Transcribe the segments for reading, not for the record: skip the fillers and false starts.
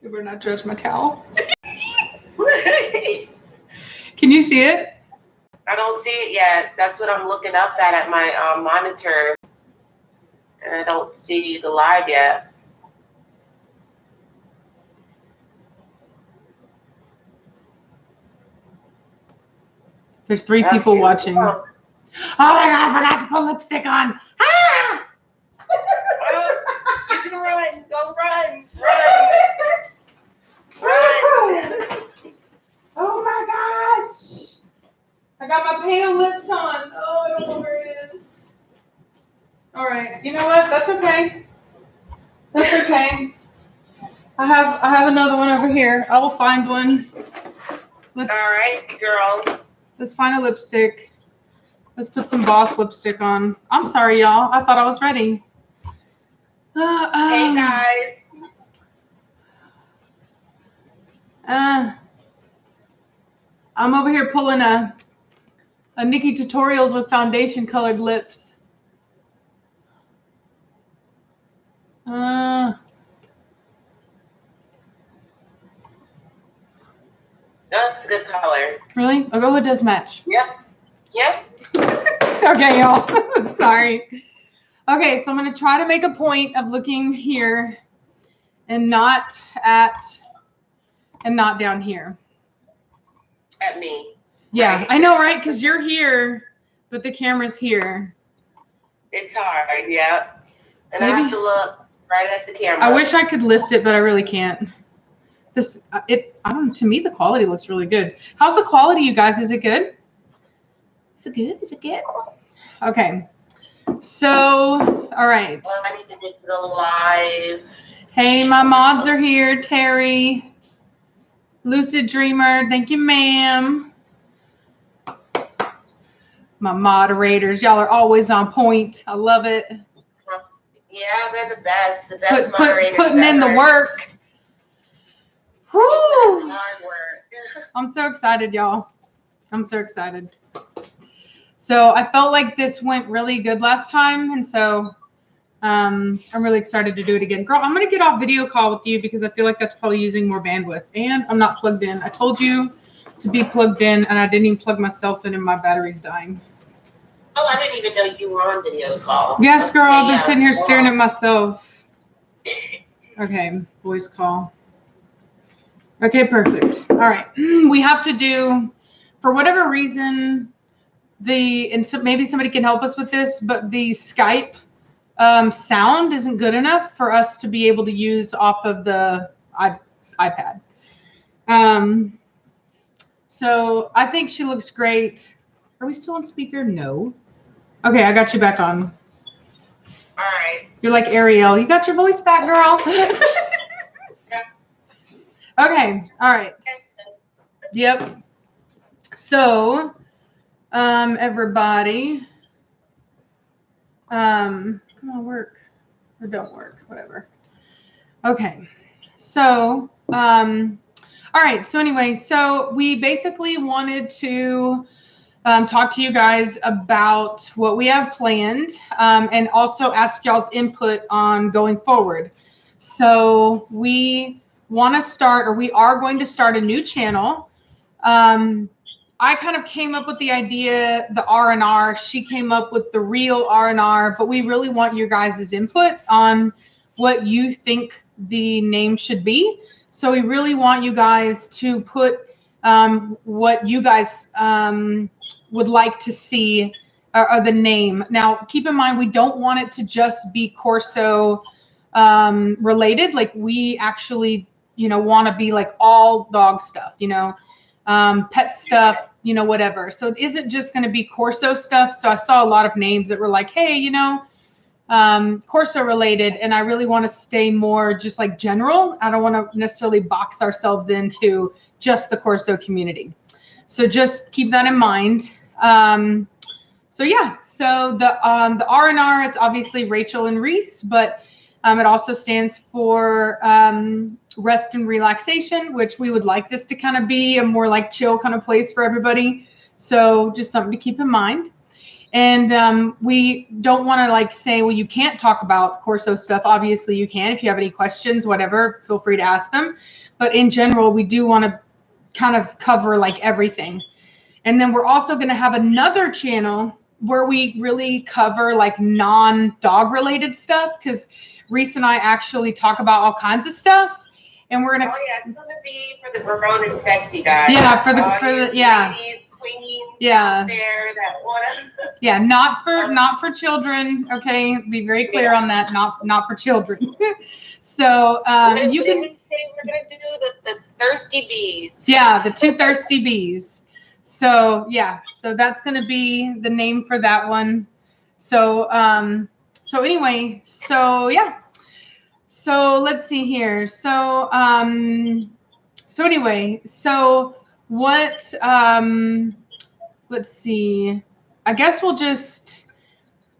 You better not judge my towel. Can you see it? I don't see it yet. That's what I'm looking up at my monitor. And I don't see the live yet. There's 3 people watching. Oh my God, I forgot to put lipstick on. Ah! You can run. Go run. Run. Oh my gosh. I got my pale lips on. Oh, I don't know where it is. All right. You know what? That's okay. That's okay. I have another one over here. I will find one. All right, girl. Let's find a lipstick. Let's put some Boss lipstick on. I'm sorry, y'all. I thought I was ready. Hey, guys. I'm over here pulling a Nikki Tutorials with foundation colored lips. That's a good color. Really? I'll go with does match. Yep. Okay, y'all. Sorry. Okay, so I'm going to try to make a point of looking here and not down here. At me. Yeah, right. I know, right? Because you're here, but the camera's here. It's hard, yeah. And Maybe. I have to look right at the camera. I wish I could lift it, but I really can't. To me, the quality looks really good. How's the quality, you guys? Is it good? Is it good? Is it good? Okay. So, all right. Well, I need to get to the live. Hey, my mods are here. Terry, Lucid Dreamer. Thank you, ma'am. My moderators. Y'all are always on point. I love it. Yeah, they're the best. The best moderators. Putting in the work. Woo! Hard work. I'm so excited, y'all. I'm so excited. So I felt like this went really good last time, and so I'm really excited to do it again. Girl, I'm going to get off video call with you because I feel like that's probably using more bandwidth, and I'm not plugged in. I told you to be plugged in, and I didn't even plug myself in, and my battery's dying. Oh, I didn't even know you were on video call. Yes, girl. I've been sitting here staring at myself. Okay, voice call. Okay, perfect. All right. We have to do, for whatever reason, maybe somebody can help us with this, but the Skype sound isn't good enough for us to be able to use off of the iPad. So I think she looks great. Are we still on speaker? No. Okay, I got you back on. All right. You're like Ariel. You got your voice back, girl. Okay. All right. Yep. So, everybody, come on, work or don't work, whatever. Okay. So, all right. So anyway, so we basically wanted to talk to you guys about what we have planned, and also ask y'all's input on going forward. So we want to start, or we are going to start a new channel. I kind of came up with the idea, the R&R. She came up with the Real R&R, but we really want your guys' input on what you think the name should be. So we really want you guys to put what you guys would like to see or the name. Now, keep in mind, we don't want it to just be Corso related. Like, we actually, want to be like all dog stuff, pet stuff, whatever. So it isn't just going to be Corso stuff. So I saw a lot of names that were like, hey, Corso related. And I really want to stay more just like general. I don't want to necessarily box ourselves into just the Corso community. So just keep that in mind. So yeah, so the R&R, it's obviously Rachel and Reese, but it also stands for rest and relaxation, which we would like this to kind of be a more like chill kind of place for everybody. So just something to keep in mind. And we don't want to like say, well, you can't talk about Corso stuff. Obviously you can. If you have any questions, whatever, feel free to ask them. But in general, we do want to kind of cover like everything. And then we're also going to have another channel where we really cover like non-dog related stuff, because Reese and I actually talk about all kinds of stuff. And we're gonna. Oh yeah, it's gonna be for the grown and sexy guys. Yeah, for the yeah. Ladies, queens yeah. Out there that wanna. Yeah, not for children. Okay, be very clear on that. Not for children. So you can. We're gonna do the thirsty bees. Yeah, the two thirsty bees. So yeah, so that's gonna be the name for that one. So so anyway, so yeah. So let's see here. So so anyway, so what let's see. I guess we'll just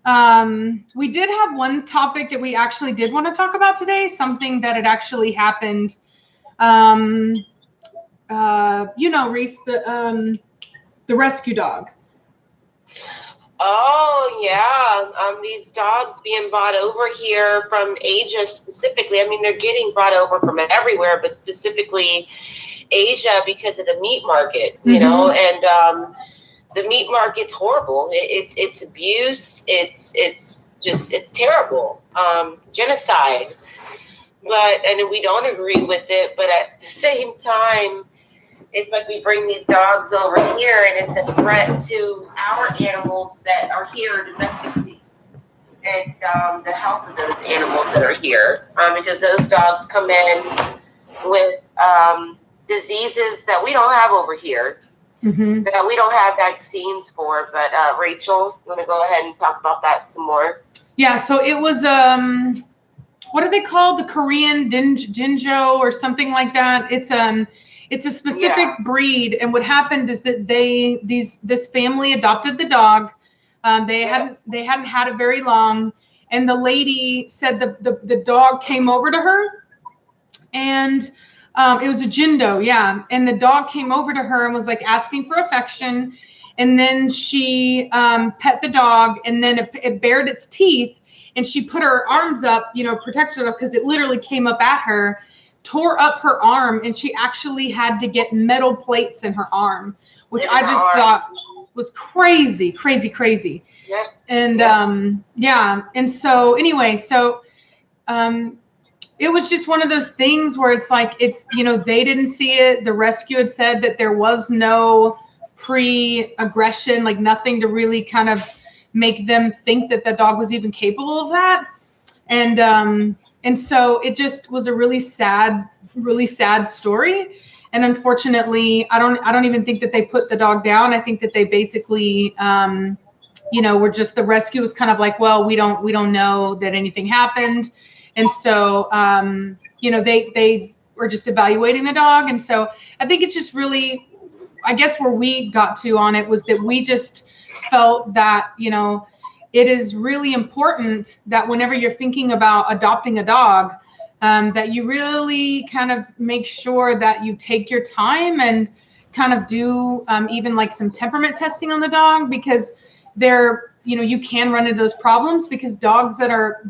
we did have one topic that we actually did want to talk about today, something that had actually happened. You know, Reese, the rescue dog. Oh yeah, these dogs being brought over here from Asia specifically. I mean, they're getting brought over from everywhere, but specifically Asia because of the meat market, you know. And the meat market's horrible. It's abuse. It's terrible. Genocide. And we don't agree with it. But at the same time, it's like we bring these dogs over here, and it's a threat to our animals that are here domestically, and the health of those animals that are here, because those dogs come in with diseases that we don't have over here, that we don't have vaccines for. But Rachel, you want to go ahead and talk about that some more? Yeah. So it was what are they called? The Korean Dinjo or something like that. It's a specific breed, and what happened is that this family adopted the dog. They hadn't had it very long, and the lady said the dog came over to her, and it was a Jindo, yeah. And the dog came over to her and was like asking for affection, and then she pet the dog, and then it bared its teeth, and she put her arms up, you know, protected her because it literally came up at her. Tore up her arm, and she actually had to get metal plates in her arm, which I just thought was crazy. Yeah. And yeah. And so anyway, so it was just one of those things where it's like, it's, you know, they didn't see it. The rescue had said that there was no pre-aggression, like nothing to really kind of make them think that the dog was even capable of that. And so it just was a really sad story. And unfortunately, I don't even think that they put the dog down. I think that they basically, you know, were just, the rescue was kind of like, well, we don't know that anything happened. And so, you know, they were just evaluating the dog. And so I think it's just really, I guess where we got to on it was that we just felt that, you know, it is really important that whenever you're thinking about adopting a dog, that you really kind of make sure that you take your time and kind of do even like some temperament testing on the dog, because they're, you know, you can run into those problems because dogs that are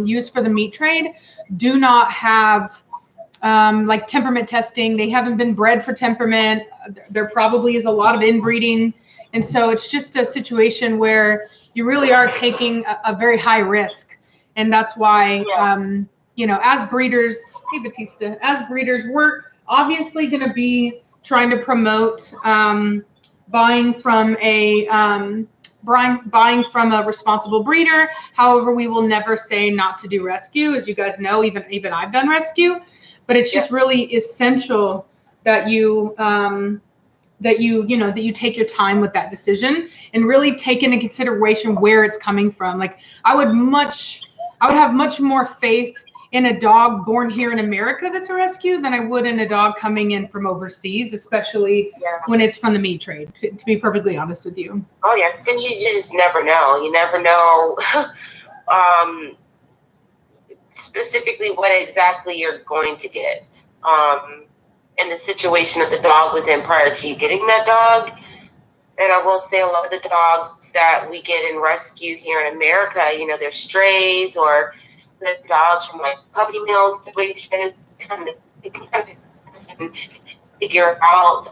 used for the meat trade do not have like temperament testing. They haven't been bred for temperament. There probably is a lot of inbreeding. And so it's just a situation where you really are taking a very high risk. And that's why, you know, as breeders, hey Batista, as breeders, we're obviously going to be trying to promote buying from a responsible breeder. However, we will never say not to do rescue. As you guys know, even I've done rescue, but it's just really essential that you that you take your time with that decision and really take into consideration where it's coming from. Like I would have much more faith in a dog born here in America that's a rescue than I would in a dog coming in from overseas, especially when it's from the meat trade, to be perfectly honest with you. Oh yeah, and you just never know. You never know specifically what exactly you're going to get. And the situation that the dog was in prior to you getting that dog, And I will say a lot of the dogs that we get in rescue here in America, you know, they're strays or they're dogs from like puppy mill situations. Kind of figure out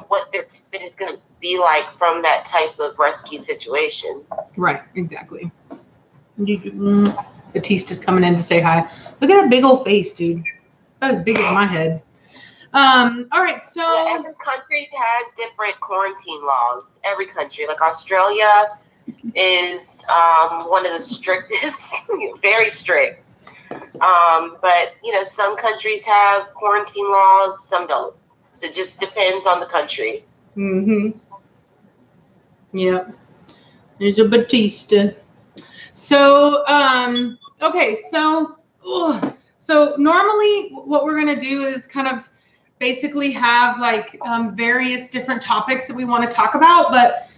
what their fit is going to be like from that type of rescue situation. Right, exactly. Batista's coming in to say hi. Look at that big old face, dude. About as big as my head. All right, so yeah, every country has different quarantine laws. Every country, like Australia, is one of the strictest, very strict. But you know, some countries have quarantine laws, some don't. So it just depends on the country. Mm-hmm. Yep. There's a Batista. So, okay, so normally what we're gonna do is kind of basically have like various different topics that we want to talk about, but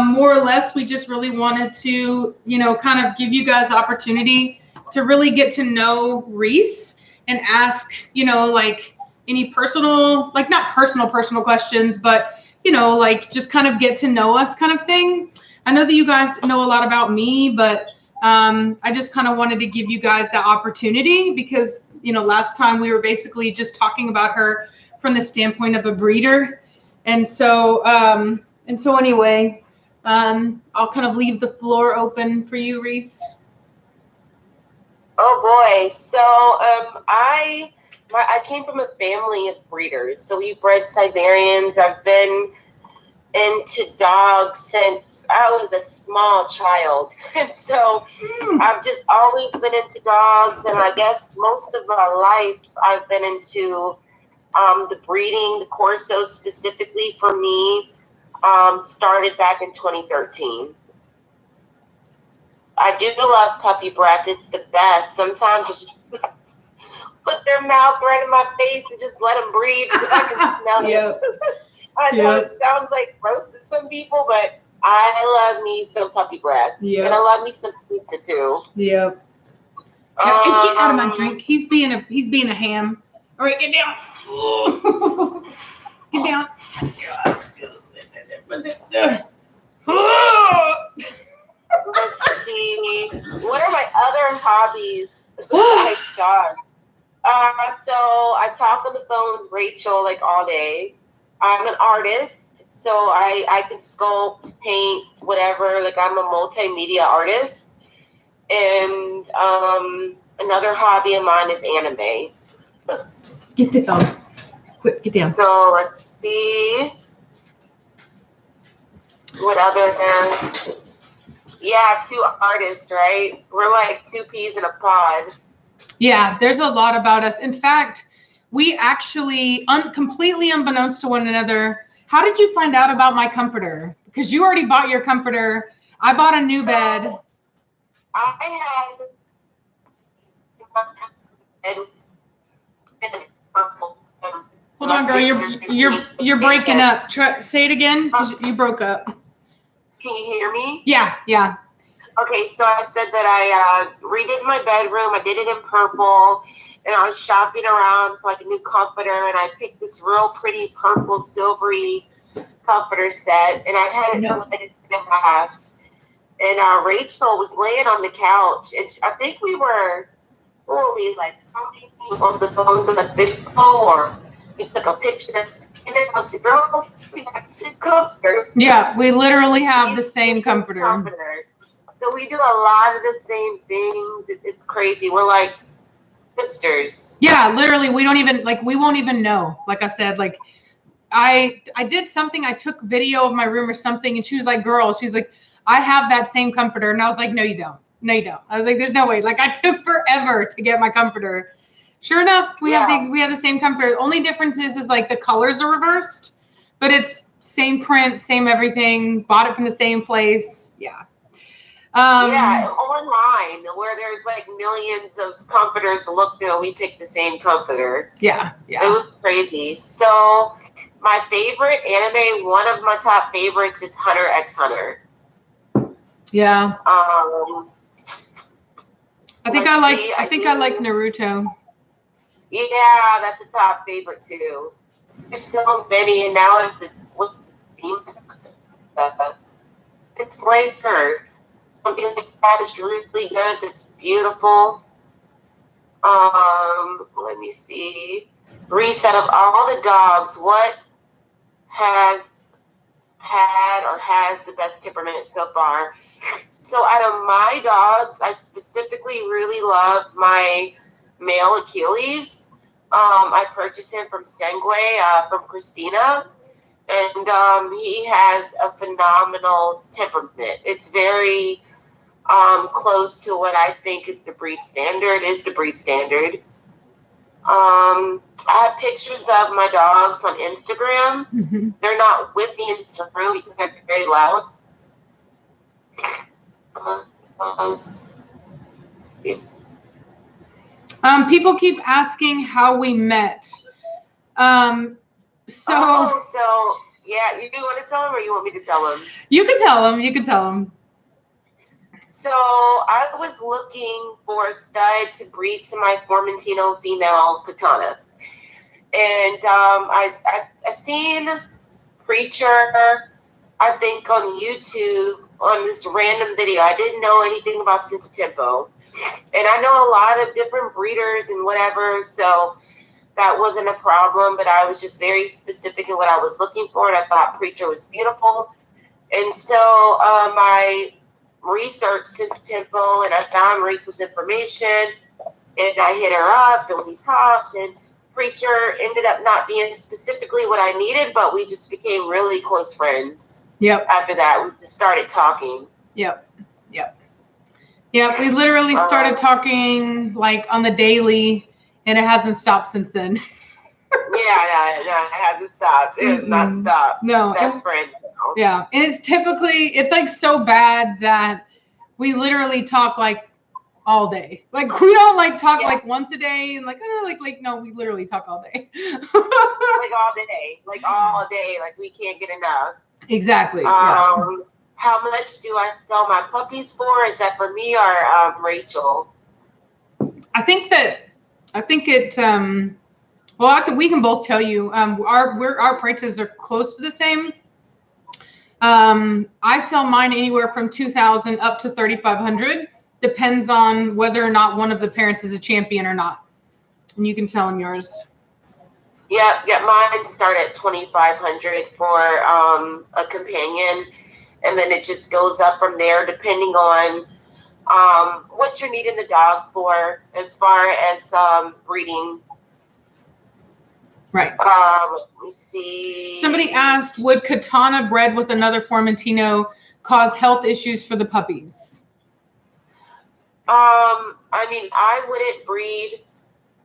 more or less we just really wanted to, you know, kind of give you guys opportunity to really get to know Reese and ask, you know, like any personal, like not personal questions, but you know, like just kind of get to know us kind of thing. I know that you guys know a lot about me, but I just kind of wanted to give you guys that opportunity because, you know, last time we were basically just talking about her from the standpoint of a breeder. And so anyway, I'll kind of leave the floor open for you, Reese. Oh boy. So I came from a family of breeders. So we bred Siberians. I've been into dogs since I was a small child. And so I've just always been into dogs, and I guess most of my life I've been into the breeding. The Corso specifically for me started back in 2013. I do love puppy breath. It's the best. Sometimes I just put their mouth right in my face and just let them breathe because I can smell it. I know it sounds like gross to some people, but I love me some puppy breath. And I love me some pizza too. Yep. Get out of my drink. He's being a ham. All right, get down. Get down. Let's see. What are my other hobbies besides dogs? So I talk on the phone with Rachel like all day. I'm an artist, so I can sculpt, paint, whatever. Like I'm a multimedia artist. And another hobby of mine is anime. Get down. Quick, get down. So let's see. What other? Yeah, two artists, right? We're like two peas in a pod. Yeah, there's a lot about us. In fact, we actually, completely unbeknownst to one another, how did you find out about my comforter? Because you already bought your comforter. I bought a new bed. I had. Hold on, girl. You're breaking up. Say it again. You broke up. Can you hear me? Yeah. Okay, so I said that I redid my bedroom. I did it in purple, and I was shopping around for like a new comforter, and I picked this real pretty purple silvery comforter set, and I had it for like a half. And Rachel was laying on the couch, and I think we were, what were we, like talking on the phone with a video, or we took a picture, and then I was like, girl, we got the same comforter. Yeah, we literally have the same comforter. So we do a lot of the same things. It's crazy. We're like sisters. Yeah, literally, we don't even, like, we won't even know. Like I said, like, I did something, I took video of my room or something, and she was like, girl, she's like, I have that same comforter. And I was like, no, you don't. I was like, there's no way. Like, I took forever to get my comforter. Sure enough, we have the same comforter. The only difference is like the colors are reversed, but it's same print, same everything, bought it from the same place. Yeah. Online where there's like millions of comforters to look through, we picked the same comforter. Yeah. It was crazy. So my favorite anime, one of my top favorites is Hunter x Hunter. Yeah. I think I like Naruto. Yeah, that's a top favorite too. There's so many, and now what's the theme? It's later. Something like that is really good. That's beautiful. Let me see. Reset of all the dogs. What has had or has the best temperament so far? So out of my dogs, I specifically really love my male Achilles. I purchased him from Sengway, from Christina, and he has a phenomenal temperament. It's very close to what I think is the breed standard. I have pictures of my dogs on Instagram. Mm-hmm. They're not with me in the room because they're very loud. People keep asking how we met. So yeah, you want to tell them or you want me to tell them? You can tell them. You can tell them. So I was looking for a stud to breed to my Formentino female Katana. And I seen Preacher, I think, on YouTube on this random video. I didn't know anything about Tempo. And I know a lot of different breeders and whatever, so that wasn't a problem. But I was just very specific in what I was looking for, and I thought Preacher was beautiful. And so I researched Tempo, and I found Rachel's information, and I hit her up, and we talked, and Preacher ended up not being specifically what I needed, but we just became really close friends. Yep. After that, we just started talking. Yep. We literally started talking like on the daily, and it hasn't stopped since then. No, it hasn't stopped. It has not stopped. No. Best friend. Yeah, and it's like so bad that we literally talk like all day. Like we don't like talk like once a day and like no, we literally talk all day. Like all day. Like we can't get enough. Exactly. How much do I sell my puppies for? Is that for me or Rachel? I think it. Well, we can both tell you. Our prices are close to the same. I sell mine anywhere from $2,000 up to $3,500. Depends on whether or not one of the parents is a champion or not. And you can tell them yours. Yeah. Mine start at $2,500 for a companion, and then it just goes up from there depending on what you're needing the dog for as far as breeding. Right. Let me see. Somebody asked, would Katana bred with another Formentino cause health issues for the puppies? I mean, I wouldn't breed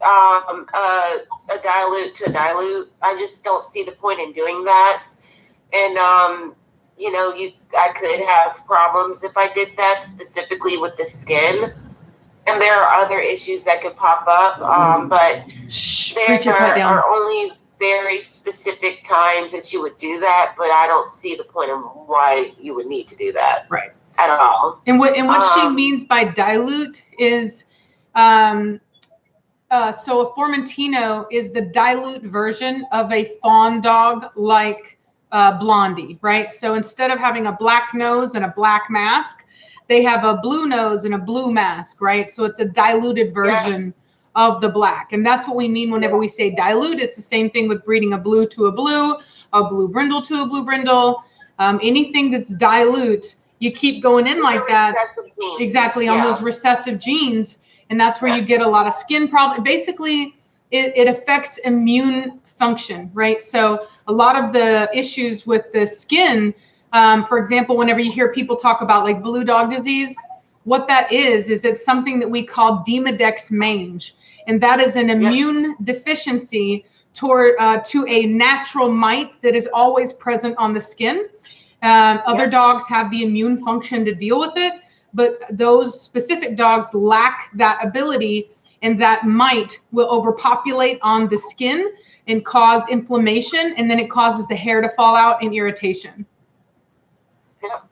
a dilute to dilute. I just don't see the point in doing that. And I could have problems if I did that, specifically with the skin. And there are other issues that could pop up, but there are only very specific times that you would do that. But I don't see the point of why you would need to do that, right? At all. And what she means by dilute is, so a Formentino is the dilute version of a fawn dog like Blondie, right? So instead of having a black nose and a black mask, they have a blue nose and a blue mask, right? So it's a diluted version of the black. And that's what we mean whenever we say dilute. It's the same thing with breeding a blue brindle to a blue brindle. Anything that's dilute, you keep going in like that. Exactly, on those recessive genes. And that's where you get a lot of skin problems. Basically, it affects immune function, right? So a lot of the issues with the skin, for example, whenever you hear people talk about like blue dog disease, what that is it's something that we call Demodex mange. And that is an immune deficiency to a natural mite that is always present on the skin. Other dogs have the immune function to deal with it, but those specific dogs lack that ability, and that mite will overpopulate on the skin and cause inflammation, and then it causes the hair to fall out and irritation. Yep.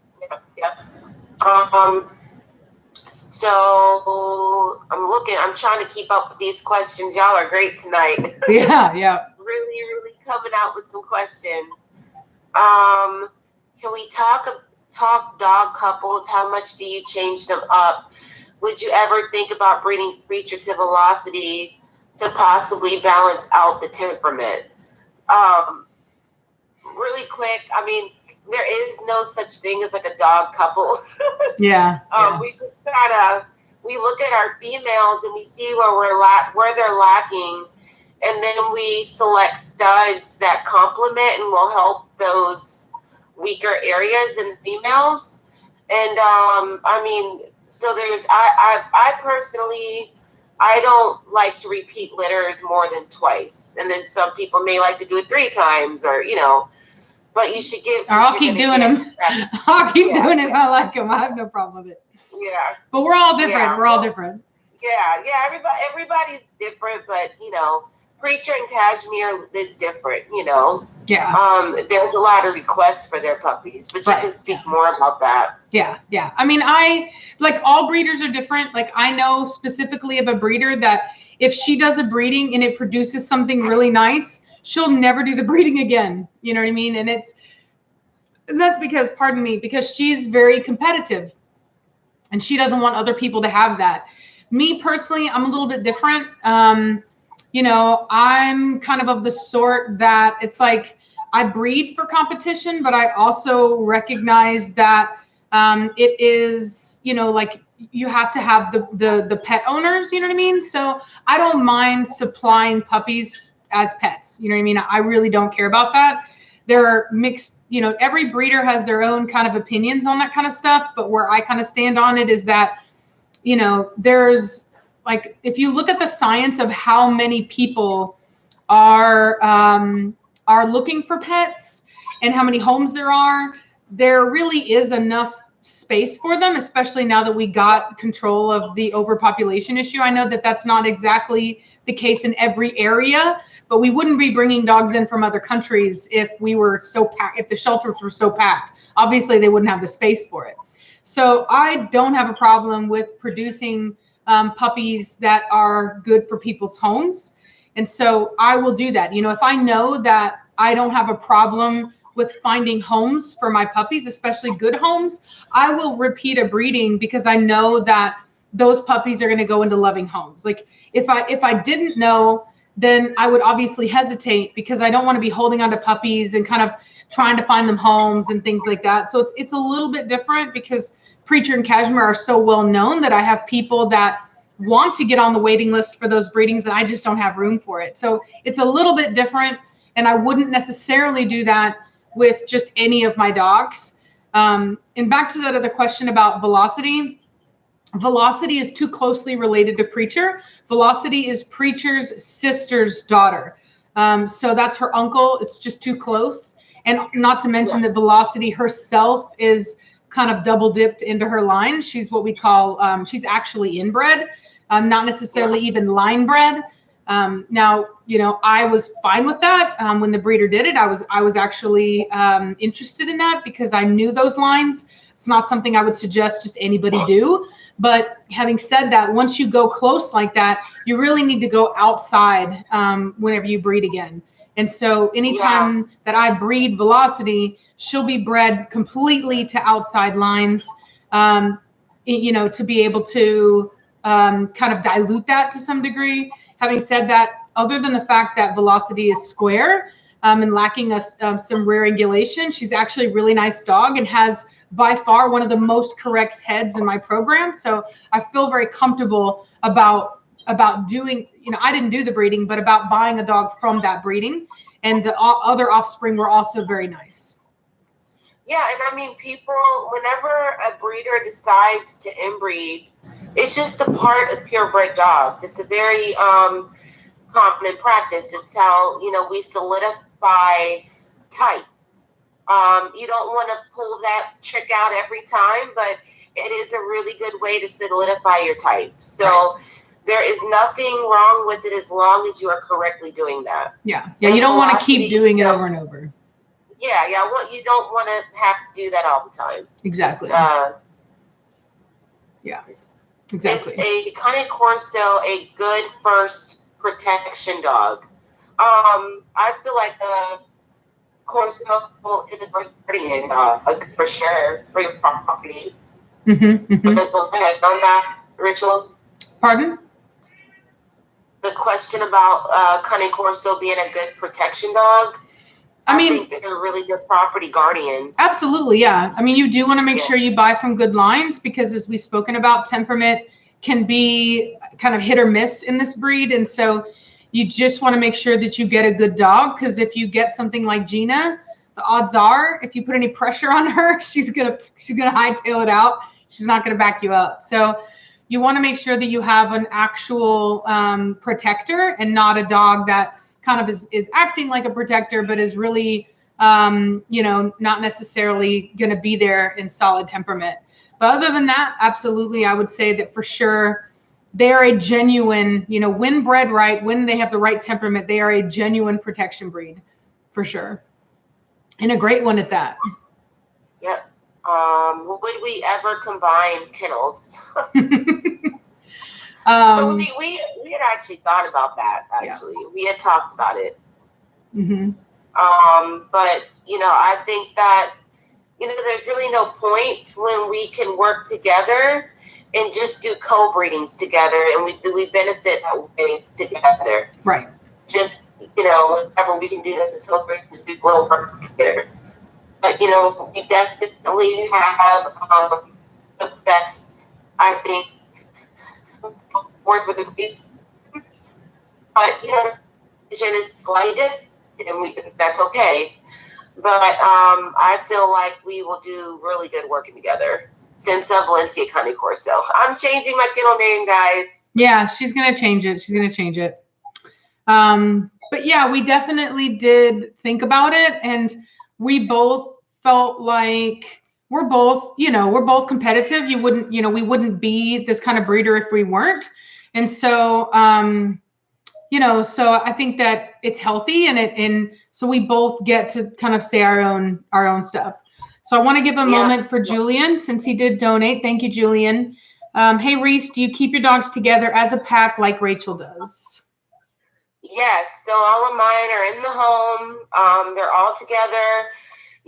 So I'm trying to keep up with these questions. Y'all are great tonight. Yeah. Really coming out with some questions. Can we talk dog couples? How much do you change them up? Would you ever think about breeding Preacher to Velocity to possibly balance out the temperament? Really quick, I mean, there is no such thing as like a dog couple. Yeah. We just we look at our females and we see where they're lacking, and then we select studs that complement and will help those weaker areas in females. And I mean, so I personally, I don't like to repeat litters more than twice, and then some people may like to do it 3 times, or but you should get. Or I'll keep doing them. I'll keep doing it if I like them. I have no problem with it. Yeah. But we're all different. Yeah. We're all different. Yeah. Everybody's different, but Preacher and Cashmere is different. Yeah. There's a lot of requests for their puppies, but you can speak more about that. Yeah. I mean, like all breeders are different. Like I know specifically of a breeder that if she does a breeding and it produces something really nice, she'll never do the breeding again. You know what I mean? And that's because, pardon me, because she's very competitive and she doesn't want other people to have that. Me personally, I'm a little bit different. I'm kind of the sort that it's like I breed for competition, but I also recognize that it is, like you have to have the pet owners, you know what I mean? So I don't mind supplying puppies as pets. You know what I mean? I really don't care about that. There are mixed, every breeder has their own kind of opinions on that kind of stuff. But where I kind of stand on it is that, there's like, if you look at the science of how many people are looking for pets and how many homes there really is enough space for them, especially now that we got control of the overpopulation issue. I know that that's not exactly the case in every area, but we wouldn't be bringing dogs in from other countries if we were so packed, if the shelters were so packed. Obviously, they wouldn't have the space for it. So I don't have a problem with producing puppies that are good for people's homes. And so I will do that. If I know that I don't have a problem with finding homes for my puppies, especially good homes, I will repeat a breeding because I know that those puppies are going to go into loving homes. Like if I didn't know, then I would obviously hesitate because I don't want to be holding on to puppies and kind of trying to find them homes and things like that. So it's a little bit different because Preacher and Cashmere are so well known that I have people that want to get on the waiting list for those breedings and I just don't have room for it. So it's a little bit different, and I wouldn't necessarily do that with just any of my dogs. And back to that other question about Velocity. Velocity is too closely related to Preacher. Velocity is Preacher's sister's daughter. So that's her uncle. It's just too close. And not to mention that Velocity herself is kind of double dipped into her line. She's what we call, she's actually inbred, not necessarily even line bred. Now, I was fine with that. When the breeder did it, I was actually interested in that because I knew those lines. It's not something I would suggest just anybody do. But having said that, once you go close like that, you really need to go outside whenever you breed again. And so anytime that I breed Velocity, she'll be bred completely to outside lines, to be able to kind of dilute that to some degree. Having said that, other than the fact that Velocity is square and lacking some rare angulation, she's actually a really nice dog and has by far one of the most correct heads in my program. So I feel very comfortable about doing, I didn't do the breeding, but about buying a dog from that breeding. And the other offspring were also very nice. Yeah, and I mean, people, whenever a breeder decides to inbreed, it's just a part of purebred dogs. It's a very common practice. It's how, we solidify type. You don't want to pull that trick out every time, but it is a really good way to solidify your type. So there is nothing wrong with it as long as you are correctly doing that. Yeah. You don't want to keep doing it over and over. Yeah. You don't want to have to do that all the time. Exactly. Exactly. Is a Cane Corso a good first protection dog? I feel like Corso is a great guardian dog for sure for your property. But go ahead on that, Rachel. Pardon? The question about Cane Corso being a good protection dog. I think they're really good property guardians. Absolutely, yeah. I mean, you do want to make sure you buy from good lines because, as we've spoken about, temperament can be kind of hit or miss in this breed. And so you just want to make sure that you get a good dog, because if you get something like Gina, the odds are if you put any pressure on her, she's gonna hightail it out. She's not gonna back you up. So you want to make sure that you have an actual protector and not a dog that kind of is acting like a protector, but is really, not necessarily going to be there in solid temperament. But other than that, absolutely, I would say that for sure, they're a genuine, when bred right, when they have the right temperament, they are a genuine protection breed, for sure. And a great one at that. Yep. Would we ever combine kennels? So we had actually thought about that. Actually, we had talked about it. But I think that there's really no point when we can work together and just do co-breedings together, and we benefit that way together. Right. Just whenever we can do that as co-breedings, we will work together. But we definitely have the best, I think, work with the people. But vision is slightly different, and that's okay. But I feel like we will do really good working together. Senza Valencia Cane Corso. I'm changing my kennel name, guys. Yeah, she's gonna change it. But yeah, we definitely did think about it, and we both felt like we're both competitive. We wouldn't be this kind of breeder if we weren't. And so, so I think that it's healthy, and so we both get to kind of say our own stuff. So I want to give a moment for Julian, since he did donate. Thank you, Julian. Hey, Reese, do you keep your dogs together as a pack like Rachel does? Yes. So all of mine are in the home. They're all together.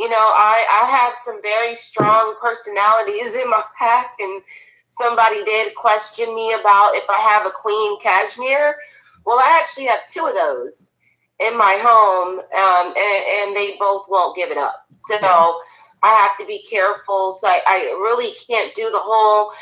I have some very strong personalities in my pack, and somebody did question me about if I have a queen cashmere. Well, I actually have two of those in my home, and they both won't give it up. So I have to be careful. So I really can't do the whole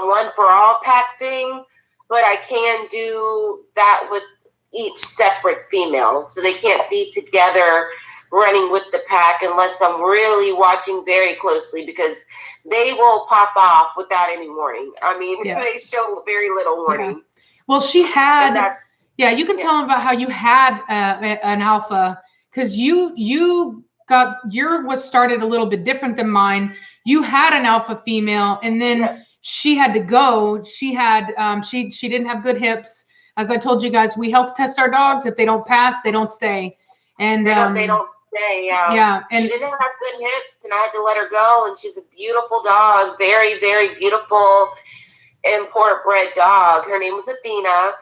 one for all pack thing, but I can do that with each separate female. So they can't be together running with the pack unless I'm really watching very closely, because they will pop off without any warning. I mean, they show very little warning. Yeah. Well, she had, you can tell them about how you had an alpha, because you got, yours was started a little bit different than mine. You had an alpha female, and then she had to go. She had, she didn't have good hips. As I told you guys, we health test our dogs. If they don't pass, they don't stay. And they don't stay. And she didn't have good hips, and I had to let her go. And she's a beautiful dog, very, very beautiful import bred dog. Her name was Athena,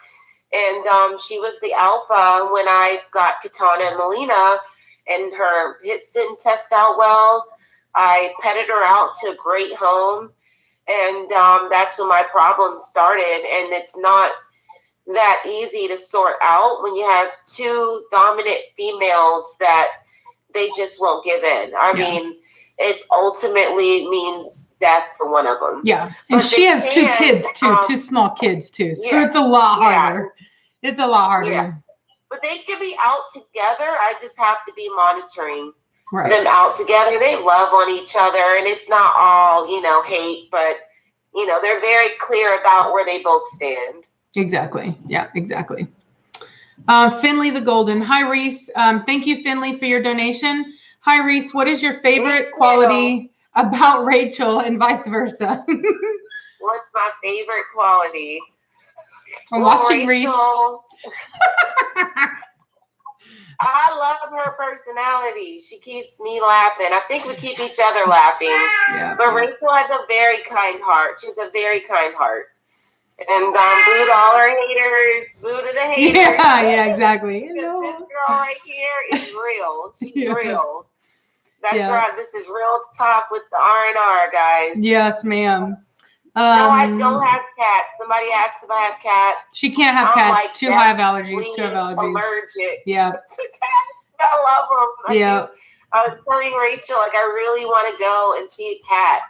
and she was the alpha when I got Katana and Melina, and her hips didn't test out well. I petted her out to a great home, and that's when my problems started. And it's not that easy to sort out when you have two dominant females that they just won't give in. I mean, it ultimately means death for one of them. Yeah, and she has two kids too, two small kids too. So it's a lot harder. It's a lot harder. Yeah. But they can be out together. I just have to be monitoring them out together. They love on each other, and it's not all, hate, but, they're very clear about where they both stand. Exactly. Yeah, exactly. Finley the Golden. Hi, Reese. Thank you, Finley, for your donation. Hi, Reese. What is your favorite quality about Rachel, and vice versa? What's my favorite quality? I'm watching Rachel. I love her personality. She keeps me laughing. I think we keep each other laughing. But Rachel has a very kind heart. She's a very kind heart. And boo to all our haters, boo to the haters. Yeah, exactly. This girl right here is real. She's real. That's right. This is real talk with the R&R, guys. Yes, ma'am. No, I don't have cats. Somebody asked if I have cats. She can't have cats. Like, too high of allergies. Too have allergies. Allergic. Yeah. To cats. I love them. Yeah. I was telling Rachel, like, I really want to go and see a cat.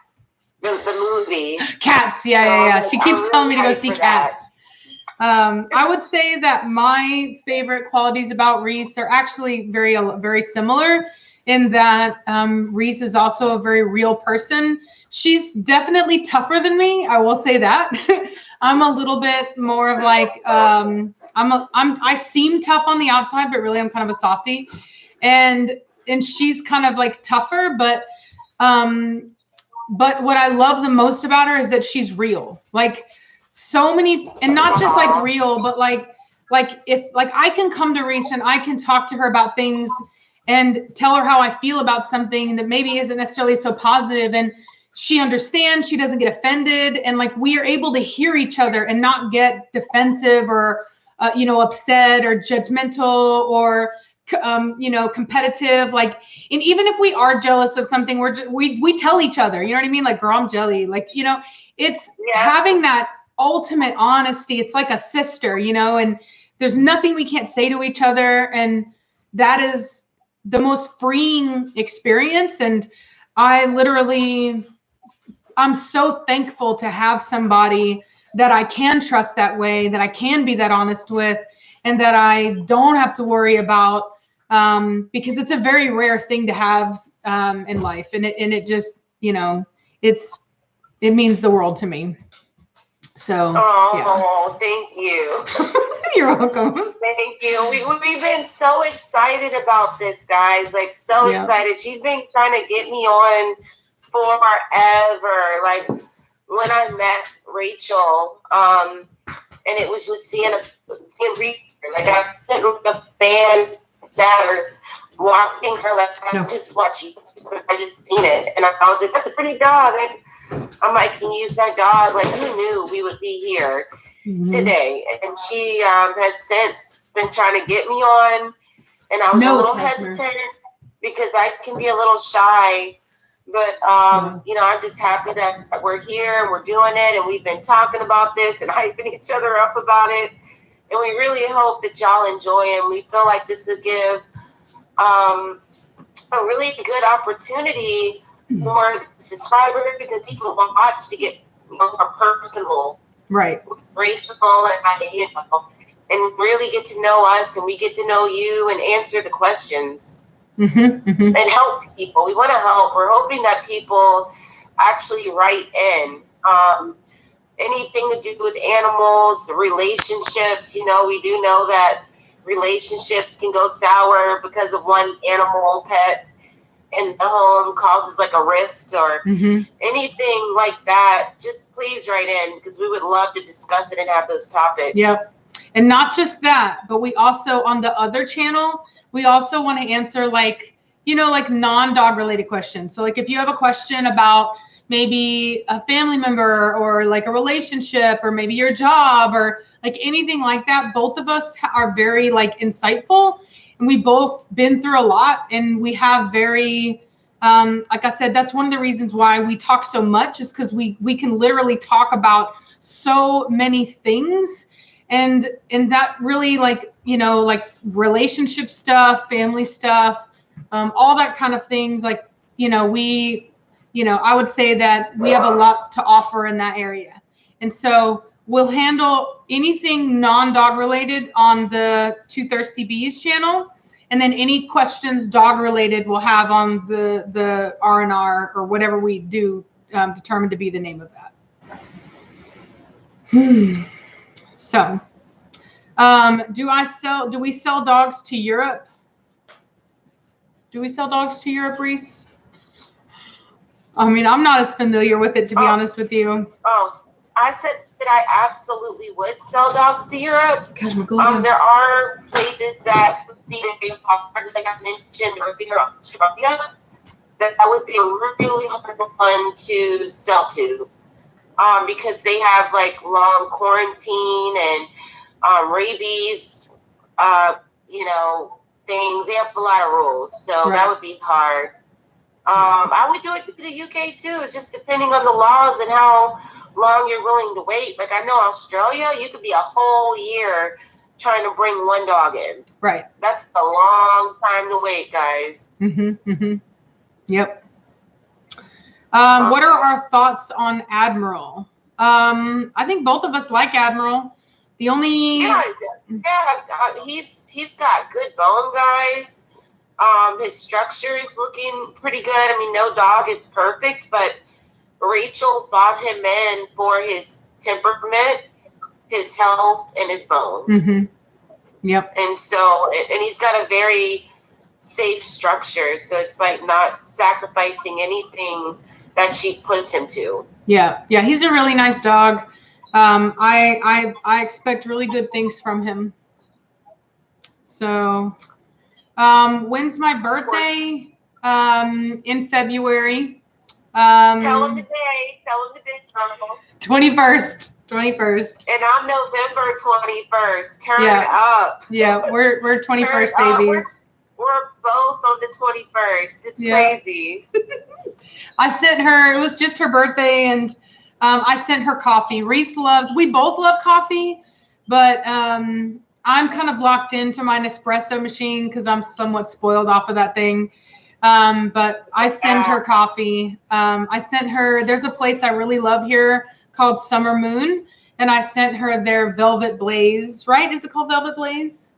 The movie. Cats. Yeah. She keeps telling me to go see Cats. I would say that my favorite qualities about Reese are actually very, very similar in that Reese is also a very real person. She's definitely tougher than me. I will say that. I'm a little bit more of like, I seem tough on the outside, but really I'm kind of a softie. And she's kind of like tougher, but what I love the most about her is that she's real. Like so many, and not just like real, but like if I can come to Reese and I can talk to her about things and tell her how I feel about something that maybe isn't necessarily so positive, and she understands, she doesn't get offended, and like we are able to hear each other and not get defensive or upset or judgmental or competitive. Like, and even if we are jealous of something, we tell each other, you know what I mean? Like, girl, I'm jelly. Like, it's having that ultimate honesty. It's like a sister, and there's nothing we can't say to each other. And that is the most freeing experience. And I'm so thankful to have somebody that I can trust that way, that I can be that honest with, and that I don't have to worry about, because it's a very rare thing to have in life, and it just it means the world to me. So thank you. You're welcome. Thank you. We've been so excited about this, guys. Like so excited. She's been trying to get me on forever. Like when I met Rachel, and it was just seeing Reaper. Like I wasn't a fan that or watching her. Like I just watching. I just seen it, and I was like, "That's a pretty dog." I'm like, "Can you use that dog?" Like who knew we would be here today? And she has since been trying to get me on, and I was a little hesitant because I can be a little shy. But, I'm just happy that we're here, we're doing it, and we've been talking about this and hyping each other up about it. And we really hope that y'all enjoy it. And we feel like this will give a really good opportunity for subscribers and people who watch to get more personal. Right. Rachel and really get to know us, and we get to know you and answer the questions. And help people. We want to help. We're hoping that people actually write in anything to do with animals, relationships. We do know that relationships can go sour because of one animal pet in the home causes like a rift or anything like that. Just please write in because we would love to discuss it and have those topics. Yeah. And not just that, but we also, on the other channel, we also want to answer like non-dog related questions. So like if you have a question about maybe a family member or like a relationship or maybe your job or like anything like that, both of us are very like insightful, and we both been through a lot, and we have very, like I said, that's one of the reasons why we talk so much, is because we can literally talk about so many things. And that really like relationship stuff, family stuff, all that kind of things. Like, I would say that we have a lot to offer in that area. And so we'll handle anything non-dog related on the Two Thirsty Bees channel. And then any questions dog related we'll have on the R&R or whatever we do determine to be the name of that. So, do we sell dogs to Europe? Do we sell dogs to Europe, Reese? I mean, I'm not as familiar with it, to be honest with you. I said that I absolutely would sell dogs to Europe. God, there are places that would be like I mentioned earlier, Australia, that would be a really hard one to sell to. because they have like long quarantine and rabies, things. They have a lot of rules, so that would be hard. I would do it to the UK too. It's just depending on the laws and how long you're willing to wait. Like I know Australia, you could be a whole year trying to bring one dog in. Right. That's a long time to wait, guys. Yep. What are our thoughts on Admiral? I think both of us like Admiral. The only he's got good bone, guys. His structure is looking pretty good. I mean, no dog is perfect, but Rachel bought him in for his temperament, his health, and his bone. Yep. And so, and he's got a very safe structure, so it's like not sacrificing anything that she puts him to. Yeah, he's a really nice dog. I expect really good things from him. So, when's my birthday? In February. Tell him the day. 21st. And I'm November 21st. Turn up. Yeah, we're 21st babies. We're both on the 21st. It's crazy. I sent her, it was just her birthday, and I sent her coffee. We both love coffee, but I'm kind of locked into my Nespresso machine because I'm somewhat spoiled off of that thing. But I send her coffee. I sent her, there's a place I really love here called Summer Moon, and I sent her their Velvet Blaze, right? Is it called Velvet Blaze?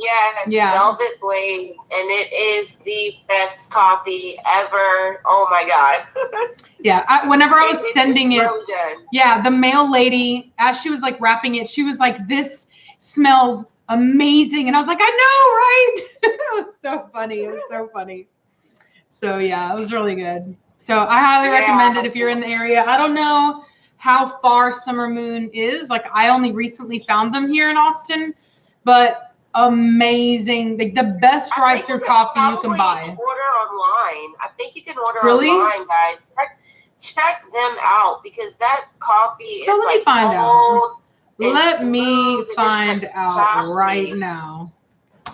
Yes, Velvet Blaze, and it is the best coffee ever. Oh my God. Whenever I was sending it, the mail lady, as she was like wrapping it, she was like, "This smells amazing," and I was like, "I know, right?" It was so funny. So yeah, it was really good. So I highly recommend it if you're in the area. I don't know how far Summer Moon is. Like I only recently found them here in Austin, but amazing, like the best drive-through coffee you can buy. Order online. I think you can order online, guys. Check them out because that coffee is like cold. Let me find out right now.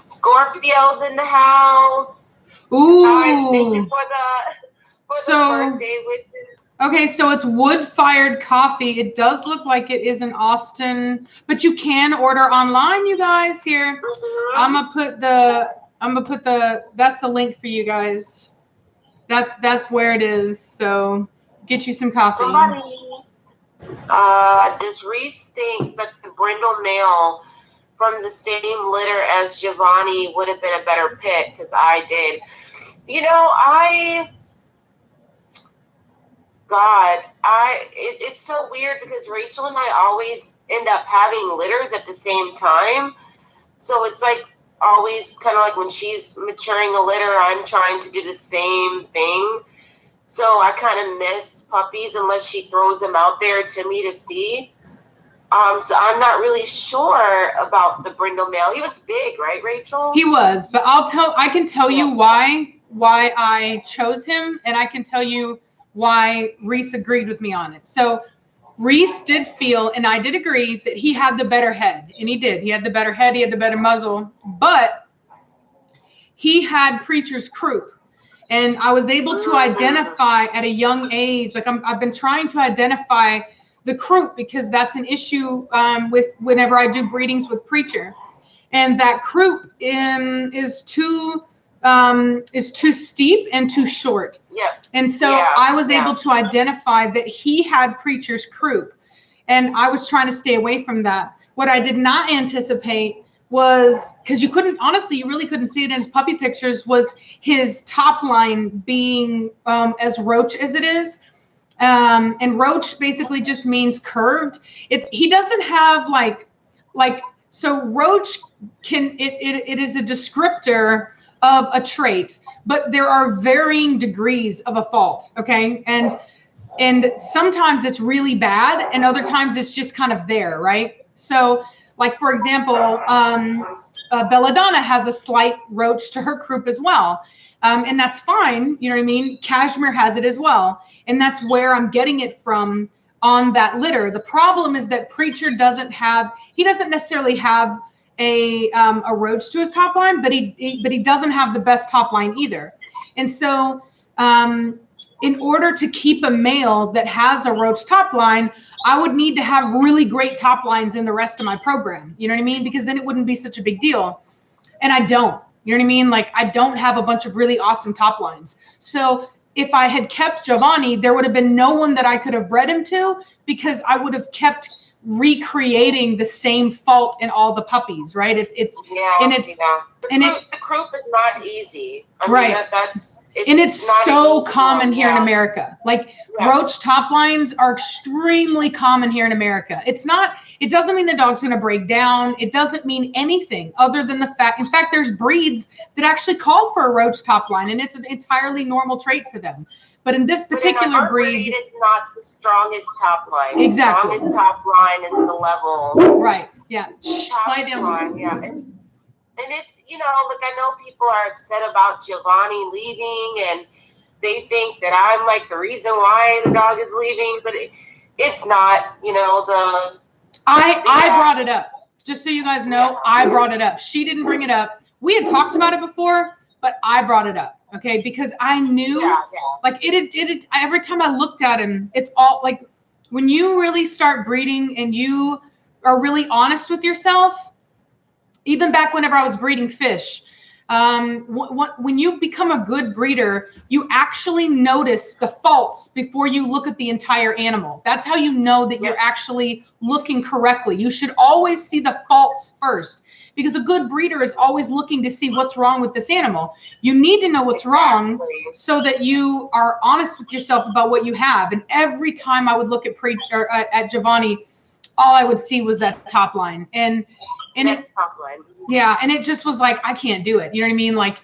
Scorpios in the house. Ooh. Guys, thank you for the birthday wishes. Okay, so it's wood-fired coffee. It does look like it is in Austin, but you can order online, you guys. Here, I'm gonna put the. That's the link for you guys. That's where it is. So get you some coffee. Does Reese think that the brindle male from the same litter as Giovanni would have been a better pick? Because I did. It's so weird because Rachel and I always end up having litters at the same time. So it's like always kind of like when she's maturing a litter, I'm trying to do the same thing. So I kind of miss puppies unless she throws them out there to me to see. So I'm not really sure about the brindle male. He was big, right, Rachel? He was, but I can tell you why I chose him, and I can tell you why Reese agreed with me on it. So Reese did feel, and I did agree, that he had the better head, and he did. He had the better head, he had the better muzzle, but he had Preacher's croup. And I was able to identify at a young age, like I've been trying to identify the croup because that's an issue with whenever I do breedings with Preacher. And that croup is too steep and too short. Yeah. And so I was able to identify that he had Preacher's croup, and I was trying to stay away from that. What I did not anticipate was, because you really couldn't see it in his puppy pictures, was his top line being as roach as it is. And roach basically just means curved. He doesn't have so roach it is a descriptor of a trait, but there are varying degrees of a fault. Okay. And sometimes it's really bad and other times it's just kind of there. Right. So like, for example, Belladonna has a slight roach to her croup as well. And that's fine. You know what I mean? Cashmere has it as well. And that's where I'm getting it from on that litter. The problem is that Preacher doesn't necessarily have a roach to his top line, but he doesn't have the best top line either. And so in order to keep a male that has a roach top line, I would need to have really great top lines in the rest of my program. You know what I mean? Because then it wouldn't be such a big deal. And I don't. You know what I mean? Like, I don't have a bunch of really awesome top lines. So if I had kept Giovanni, there would have been no one that I could have bred him to, because I would have kept recreating the same fault in all the puppies, right? The croup is not easy. I right. Mean, it's so common here in America. Like roach top lines are extremely common here in America. It doesn't mean the dog's going to break down. It doesn't mean anything other than the fact, in fact, there's breeds that actually call for a roach top line, and it's an entirely normal trait for them. But in this particular breed, it's not the strongest top line. Exactly. The strongest top line is the level. Right. Yeah. Lie down. Yeah. And it's, like, I know people are upset about Giovanni leaving, and they think that I'm like the reason why the dog is leaving, but it's not. I brought it up, just so you guys know. I brought it up. She didn't bring it up. We had talked about it before, but I brought it up. Okay, because I knew, like it. Every time I looked at him, it's all like, when you really start breeding and you are really honest with yourself. Even back whenever I was breeding fish, when you become a good breeder, you actually notice the faults before you look at the entire animal. That's how you know that you're actually looking correctly. You should always see the faults first, because a good breeder is always looking to see what's wrong with this animal. You need to know what's wrong so that you are honest with yourself about what you have. And every time I would look at at Giovanni, all I would see was that top line. And top line. Yeah, and it just was like, I can't do it. You know what I mean? Like,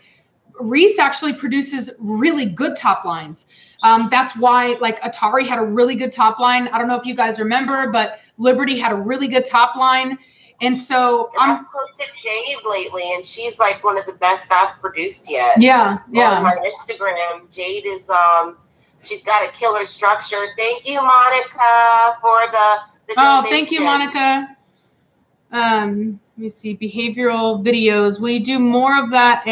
Reese actually produces really good top lines. That's why, like, Atari had a really good top line. I don't know if you guys remember, but Liberty had a really good top line. And so I've posted Jade lately, and she's like one of the best I've produced yet. Yeah. On my Instagram, Jade is she's got a killer structure. Thank you, Monica, for the donation. Thank you, Monica. Let me see, behavioral videos. Will you do more of that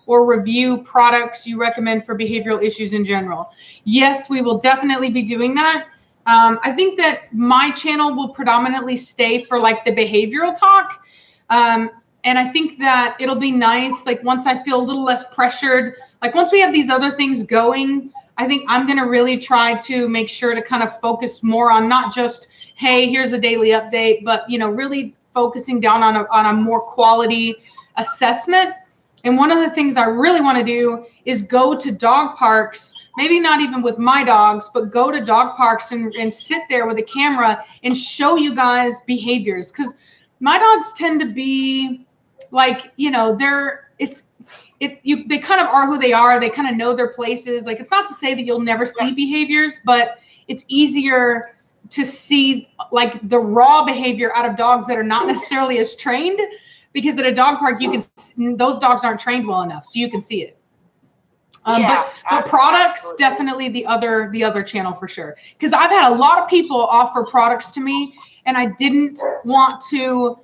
or review products you recommend for behavioral issues in general? Yes, we will definitely be doing that. I think that my channel will predominantly stay for like the behavioral talk. And I think that it'll be nice, like once I feel a little less pressured, like once we have these other things going, I think I'm going to really try to make sure to kind of focus more on not just, hey, here's a daily update, but, really focusing down on a more quality assessment. And one of the things I really want to do is go to dog parks, maybe not even with my dogs, but go to dog parks and sit there with a camera and show you guys behaviors. Because my dogs tend to be like, they kind of are who they are. They kind of know their places. Like, it's not to say that you'll never see behaviors, but it's easier to see like the raw behavior out of dogs that are not necessarily as trained, because at a dog park, those dogs aren't trained well enough, so you can see it. But products, definitely the other channel for sure. Because I've had a lot of people offer products to me, and I didn't want to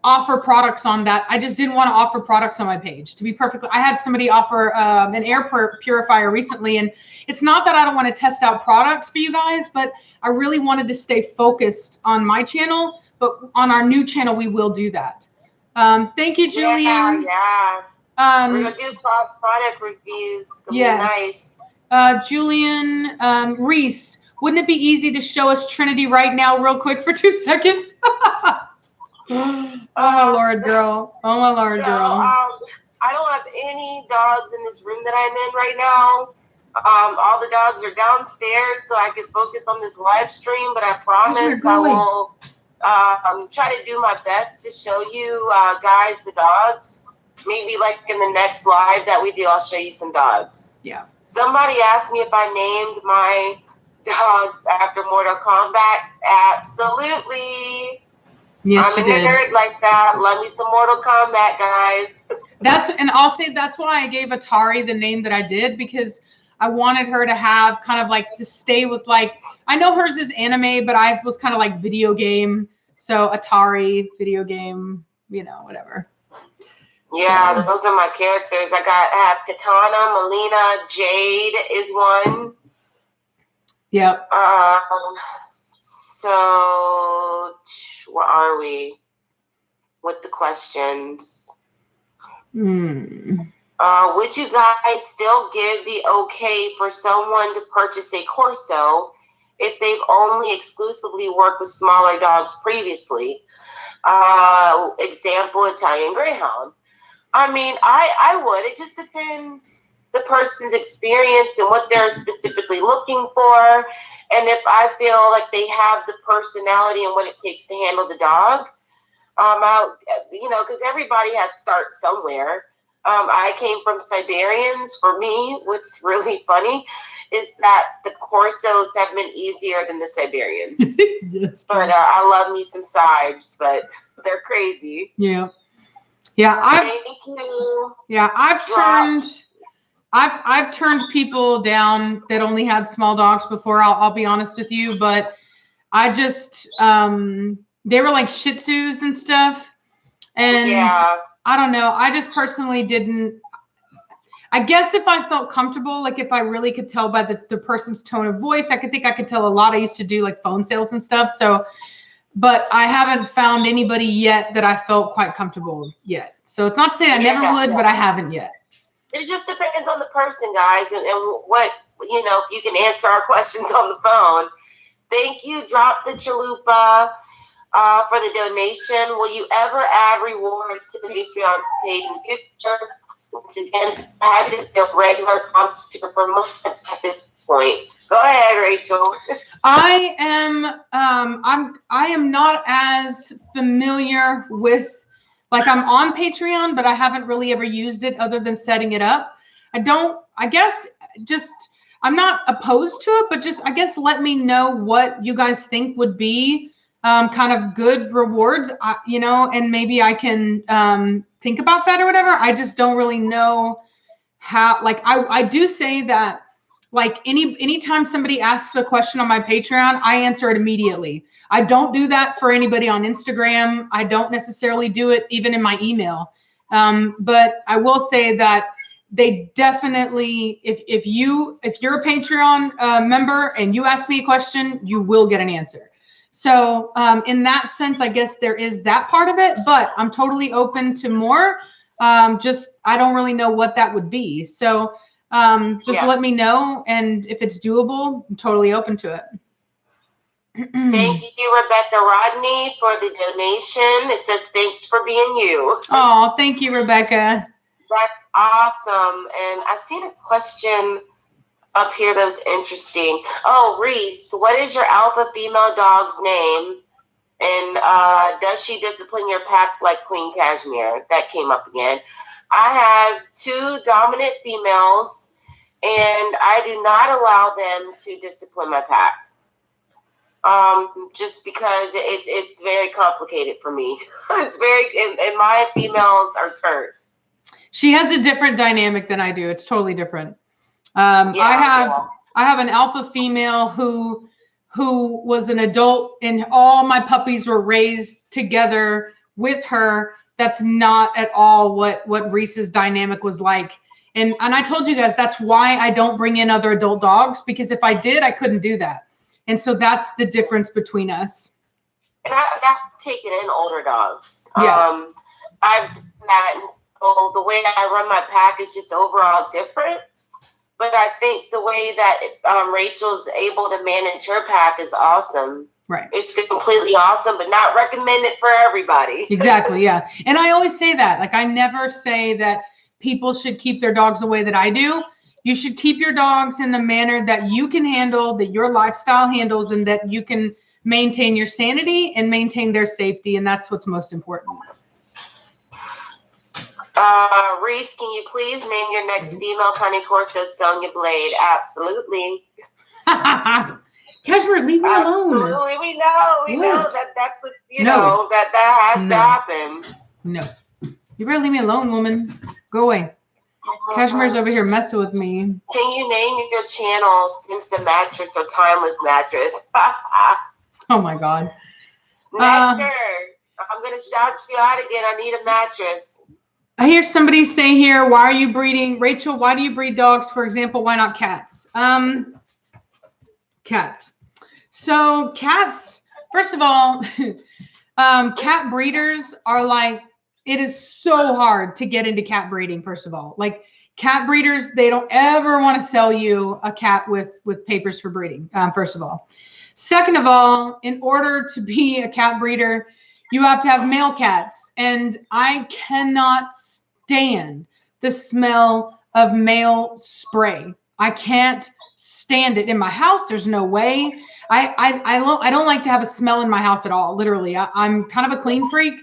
offer products on that. I just didn't want to offer products on my page, to be perfectly. I had somebody offer an air purifier recently, and it's not that I don't want to test out products for you guys, but I really wanted to stay focused on my channel. But on our new channel, we will do that. Thank you, Julian. Yeah. We're gonna do product reviews. It's gonna be nice. Julian, Reese, wouldn't it be easy to show us Trinity right now, real quick, for 2 seconds? Oh my Lord, girl. I don't have any dogs in this room that I'm in right now. All the dogs are downstairs, so I can focus on this live stream. But I promise I will try to do my best to show you guys the dogs. Maybe like in the next live that we do, I'll show you some dogs. Yeah. Somebody asked me if I named my dogs after Mortal Kombat. Absolutely. Yes, I'm a nerd like that. Love me some Mortal Kombat, guys. And I'll say that's why I gave Atari the name that I did, because I wanted her to have kind of like to stay with like, I know hers is anime, but I was kind of like video game. So Atari video game, you know, whatever. Yeah, so those are my characters. I have Katana, Melina, Jade is one. Yep. So where are we with the questions? Would you guys still give the okay for someone to purchase a Corso if they've only exclusively worked with smaller dogs previously? Example, Italian Greyhound. I mean, I would. It just depends the person's experience and what they're specifically looking for. And if I feel like they have the personality and what it takes to handle the dog, because everybody has to start somewhere. I came from Siberians. For me, what's really funny is that the Corsos have been easier than the Siberians. Yes, but I love me some Sibes, but they're crazy. Yeah. Yeah, I've turned people down that only had small dogs before. I'll be honest with you, but I just they were like Shih Tzus and stuff, and I don't know. I just personally didn't. I guess if I felt comfortable, like if I really could tell by the person's tone of voice, I could tell a lot. I used to do like phone sales and stuff, so. But I haven't found anybody yet that I felt quite comfortable yet. So it's not to say I never would, but I haven't yet. It just depends on the person, guys, and what, if you can answer our questions on the phone. Thank you. Drop the Chalupa for the donation. Will you ever add rewards to the Patreon page in the future? Once again, add the regular content for most at this point. Go ahead, Rachel. I am not as familiar with, like, I'm on Patreon, but I haven't really ever used it other than setting it up. I'm not opposed to it, but just, I guess, let me know what you guys think would be kind of good rewards, and maybe I can think about that or whatever. I just don't really know how, like, I do say that, like, anytime somebody asks a question on my Patreon, I answer it immediately. I don't do that for anybody on Instagram. I don't necessarily do it even in my email. But I will say that they definitely, if you're a Patreon member and you ask me a question, you will get an answer. So in that sense, I guess there is that part of it, but I'm totally open to more. Just I don't really know what that would be. So let me know, and if it's doable, I'm totally open to it. Thank you, Rebecca Rodney, for the donation. It says thanks for being you. Oh, thank you, Rebecca. That's awesome. And I see a question up here that was interesting. Oh, Reese, what is your alpha female dog's name? And does she discipline your pack like Queen Cashmere? That came up again. I have 2 dominant females, and I do not allow them to discipline my pack. Just because it's very complicated for me. It's very, and my females are turned. She has a different dynamic than I do. It's totally different. I have an alpha female who was an adult, and all my puppies were raised together with her. That's not at all what Reese's dynamic was like. And I told you guys, that's why I don't bring in other adult dogs, because if I did, I couldn't do that. And so that's the difference between us. And I've taken in older dogs. Yeah. I've done that. And so the way I run my pack is just overall different. But I think the way that Rachel's able to manage her pack is awesome. Right. It's completely awesome, but not recommended for everybody. Exactly, yeah. And I always say that. Like, I never say that people should keep their dogs the way that I do. You should keep your dogs in the manner that you can handle, that your lifestyle handles, and that you can maintain your sanity and maintain their safety. And that's what's most important. Reese, can you please name your next female Cane Corso Sonia Blade? Absolutely. Cashmere, leave me alone. Absolutely. We know that's what, that has to happen. No. You better leave me alone, woman. Go away. Cashmere's over here messing with me. Can you name your channel Since the Mattress or Timeless Mattress? Oh my God. Nectar, I'm going to shout you out again. I need a mattress. I hear somebody say here, why are you breeding, Rachel, why do you breed dogs? For example, why not cats? Cats. So cats, first of all, cat breeders are like, it is so hard to get into cat breeding, first of all. Like cat breeders, they don't ever want to sell you a cat with papers for breeding, first of all. Second of all, in order to be a cat breeder, you have to have male cats. And I cannot stand the smell of male spray. I can't stand it in my house. There's no way. I don't like to have a smell in my house at all. Literally, I'm kind of a clean freak.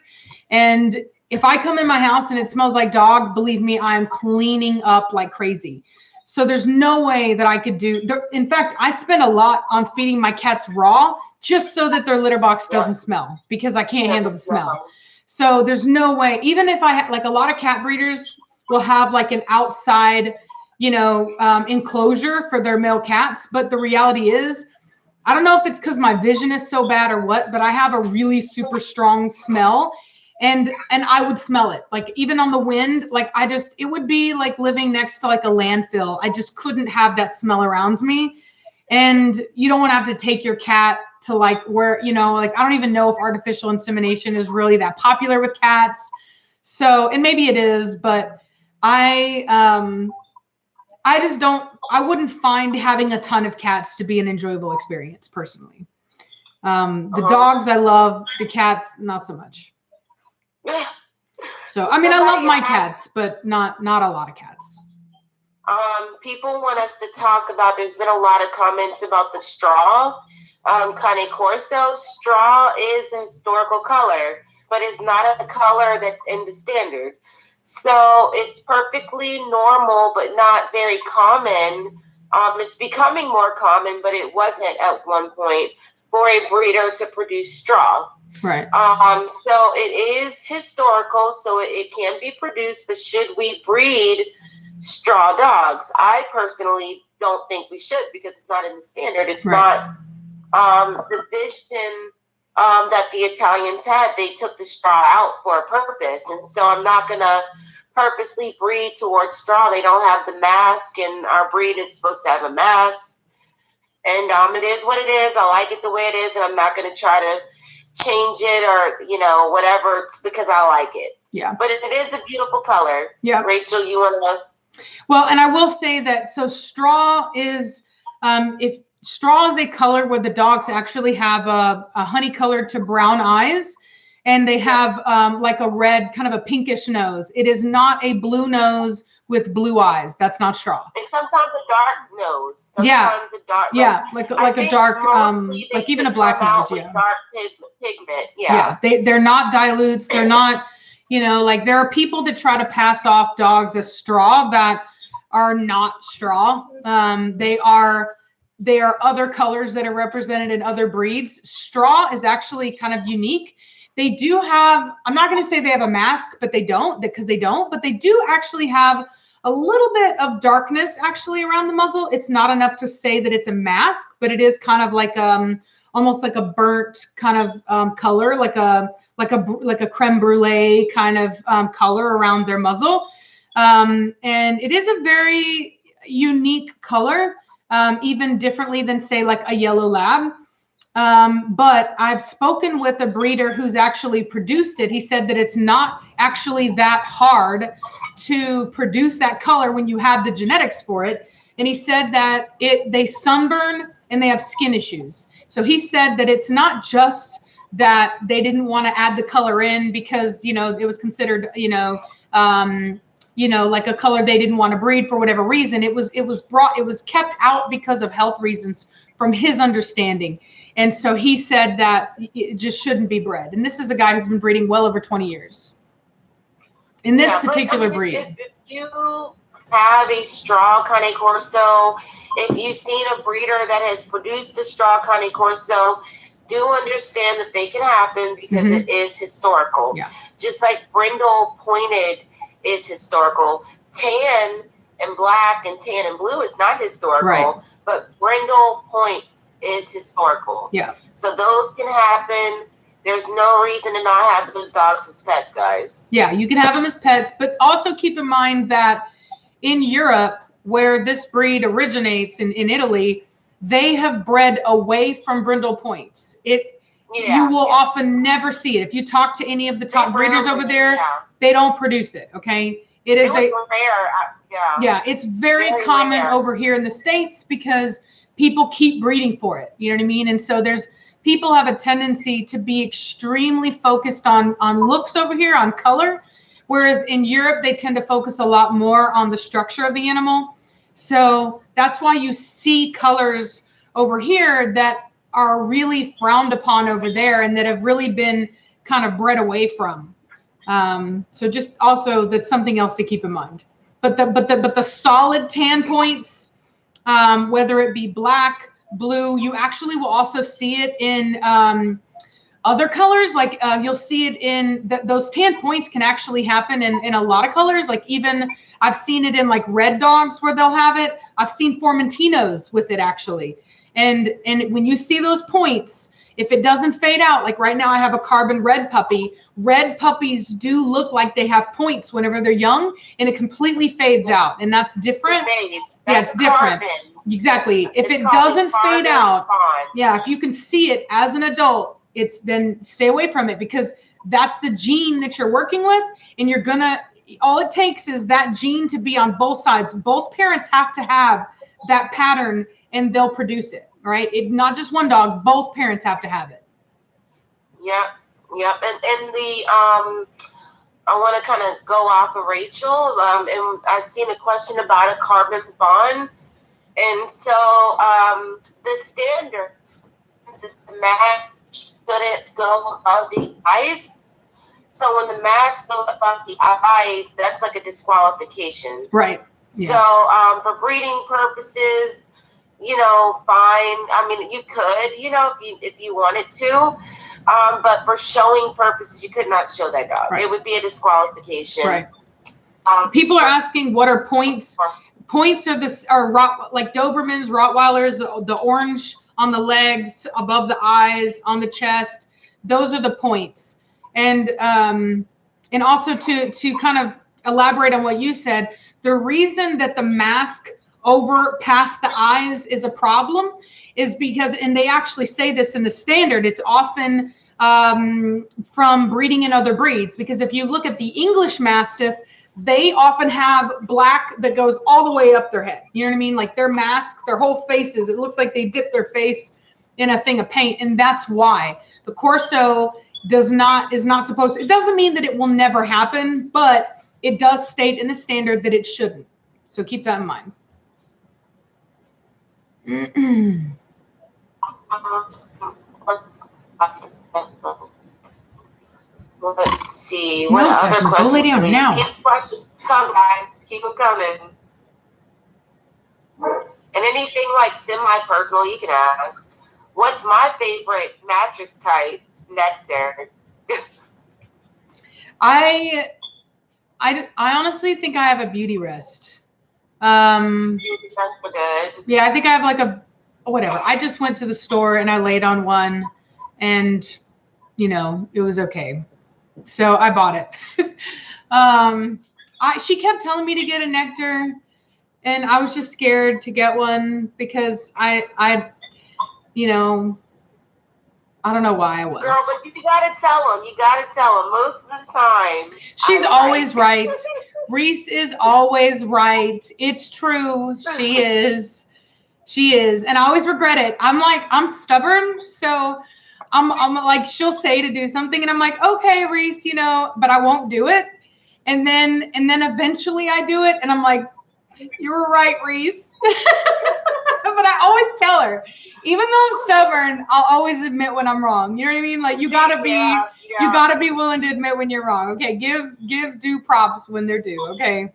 And if I come in my house and it smells like dog, believe me, I'm cleaning up like crazy. So there's no way that I could do. In fact, I spend a lot on feeding my cats raw just so that their litter box doesn't smell, because I can't handle the smell. So there's no way, even if I had, like a lot of cat breeders will have like an outside, enclosure for their male cats. But the reality is, I don't know if it's because my vision is so bad or what, but I have a really super strong smell. And I would smell it, like even on the wind, like it would be like living next to like a landfill. I just couldn't have that smell around me. And you don't want to have to take your cat to like where, like, I don't even know if artificial insemination is really that popular with cats. So, and maybe it is, but I wouldn't find having a ton of cats to be an enjoyable experience personally. The dogs I love, the cats, not so much. So, I mean, I love my cats, but not a lot of cats. People want us to talk about, there's been a lot of comments about the straw. Cane Corso, straw is a historical color, but it's not a color that's in the standard. So it's perfectly normal, but not very common. It's becoming more common, but it wasn't at one point, for a breeder to produce straw. Right. So it is historical, so it can be produced, but should we breed straw dogs? I personally don't think we should, because it's not in the standard. It's not the vision that the Italians had. They took the straw out for a purpose, and so I'm not going to purposely breed towards straw. They don't have the mask, and our breed is supposed to have a mask. And it is what it is. I like it the way it is, and I'm not going to try to change it or, whatever, because I like it. Yeah. But it is a beautiful color. Yeah. Rachel, you want to? Well, and I will say that, so straw is, if straw is a color where the dogs actually have a honey colored to brown eyes, and they have like a red, kind of a pinkish nose. It is not a blue nose with blue eyes. That's not straw. And sometimes a dark nose. Sometimes a dark. Like a dark, like even a black nose. Yeah. Dark pigment. Yeah. They're not dilutes. They're not, like there are people that try to pass off dogs as straw that are not straw. They are other colors that are represented in other breeds. Straw is actually kind of unique. They do have, I'm not going to say they have a mask, but they don't, but they do actually have a little bit of darkness actually around the muzzle. It's not enough to say that it's a mask, but it is kind of like almost like a burnt kind of color, like a creme brulee kind of color around their muzzle. And it is a very unique color, even differently than say like a yellow lab. But I've spoken with a breeder who's actually produced it. He said that it's not actually that hard to produce that color when you have the genetics for it. And he said that they sunburn and they have skin issues. So he said that it's not just that they didn't want to add the color in because, it was considered, like a color they didn't want to breed for whatever reason. It was kept out because of health reasons from his understanding. And so he said that it just shouldn't be bred. And this is a guy who's been breeding well over 20 years in this particular breed. If you have a straw Cane Corso, if you've seen a breeder that has produced a straw Cane Corso, do understand that they can happen because it is historical. Yeah. Just like brindle pointed is historical. tan and black and tan and blue, it's not historical, right. but brindle points is historical. Yeah. So those can happen. There's no reason to not have those dogs as pets, guys. Yeah, you can have them as pets, but also keep in mind that in Europe, where this breed originates in Italy, they have bred away from brindle points. You will often never see it. If you talk to any of the top breeders over there, they don't produce it. Okay, it is rare. Yeah, it's very common rare over here in the States because people keep breeding for it. You know what I mean? And so people have a tendency to be extremely focused on looks over here, on color, whereas in Europe they tend to focus a lot more on the structure of the animal. So that's why you see colors over here that are really frowned upon over there and that have really been kind of bred away from. So just also that's something else to keep in mind. But the solid tan points, whether it be black, blue, you actually will also see it in other colors. Like you'll see it in those tan points can actually happen in a lot of colors. Like even I've seen it in like red dogs where they'll have it. I've seen Formentinos with it actually. And when you see those points, if it doesn't fade out, like right now I have a carbon red puppy. Red puppies do look like they have points whenever they're young, and it completely fades out, and that's different. Yeah, it's different. Exactly. If it doesn't fade out, yeah, if you can see it as an adult, then stay away from it because that's the gene that you're working with, and all it takes is that gene to be on both sides. Both parents have to have that pattern, and they'll produce it. Right? Not just one dog, both parents have to have it. Yep. And I want to kind of go off of Rachel. And I've seen a question about a carbon bond. And so the standard, since the mask shouldn't go above the eyes. So when the mask goes above the eyes, that's like a disqualification. Right. Yeah. So for breeding purposes, fine. I mean, you could, if you wanted to, but for showing purposes, you could not show that dog. Right. It would be a disqualification. Right. People are asking what are points. Points are like Dobermans, Rottweilers, the orange on the legs, above the eyes, on the chest. Those are the points. And also to kind of elaborate on what you said, the reason that the mask over past the eyes is a problem is because, and they actually say this in the standard, it's often from breeding in other breeds, because if you look at the English Mastiff, they often have black that goes all the way up their head. You know what I mean? Like their mask, their whole faces, it looks like they dip their face in a thing of paint. And that's why the Corso is not supposed to, it doesn't mean that it will never happen, but it does state in the standard that it shouldn't. So keep that in mind. Let's see. What other questions? Go lay down now. Come, guys. Keep them coming. And anything like semi-personal, you can ask. What's my favorite mattress type? Nectar. I honestly think I have a beauty rest. Good. Yeah, I think I have like whatever. I just went to the store and I laid on one, and it was okay. So I bought it. She kept telling me to get a Nectar, and I was just scared to get one because I don't know why I was. Girl, but you gotta tell them. Most of the time. She's always right. Reese is always right. It's true. She is. And I always regret it. I'm stubborn. So I'm like, she'll say to do something and I'm like, okay, Reese, but I won't do it. And then eventually I do it and I'm like, you were right, Reese. But I always tell her, even though I'm stubborn, I'll always admit when I'm wrong. You know what I mean? Like you gotta be willing to admit when you're wrong. Okay, give due props when they're due. Okay.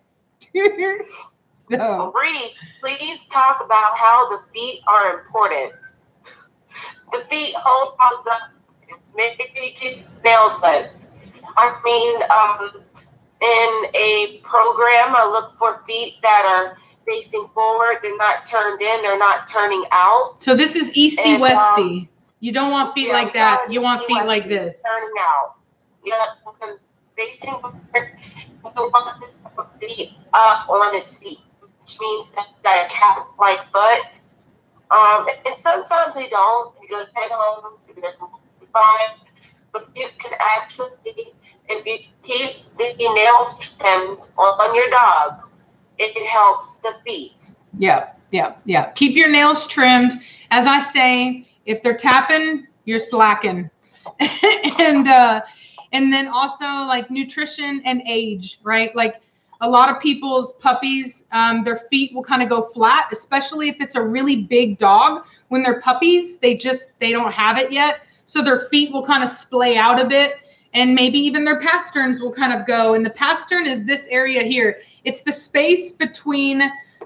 So Reese, please talk about how the feet are important. The feet hold dogs up. Maybe keep nails left. I mean, in a program, I look for feet that are facing forward. They're not turned in. They're not turning out. So this is easty westy. You don't want feet like that. You want feet like this. Turning out. Yep. Facing forward. You want the feet up on its feet, which means that a cat-like foot. And sometimes they don't. They go to pet homes. They're completely fine. But you can actually, if you keep the nails trimmed on your dog, it helps the feet. Yeah. Keep your nails trimmed. As I say, if they're tapping, you're slacking. And then also like nutrition and age, right? Like a lot of people's puppies, their feet will kind of go flat, especially if it's a really big dog. When they're puppies, they don't have it yet. So their feet will kind of splay out a bit, and maybe even their pasterns will kind of go. And the pastern is this area here. It's the space between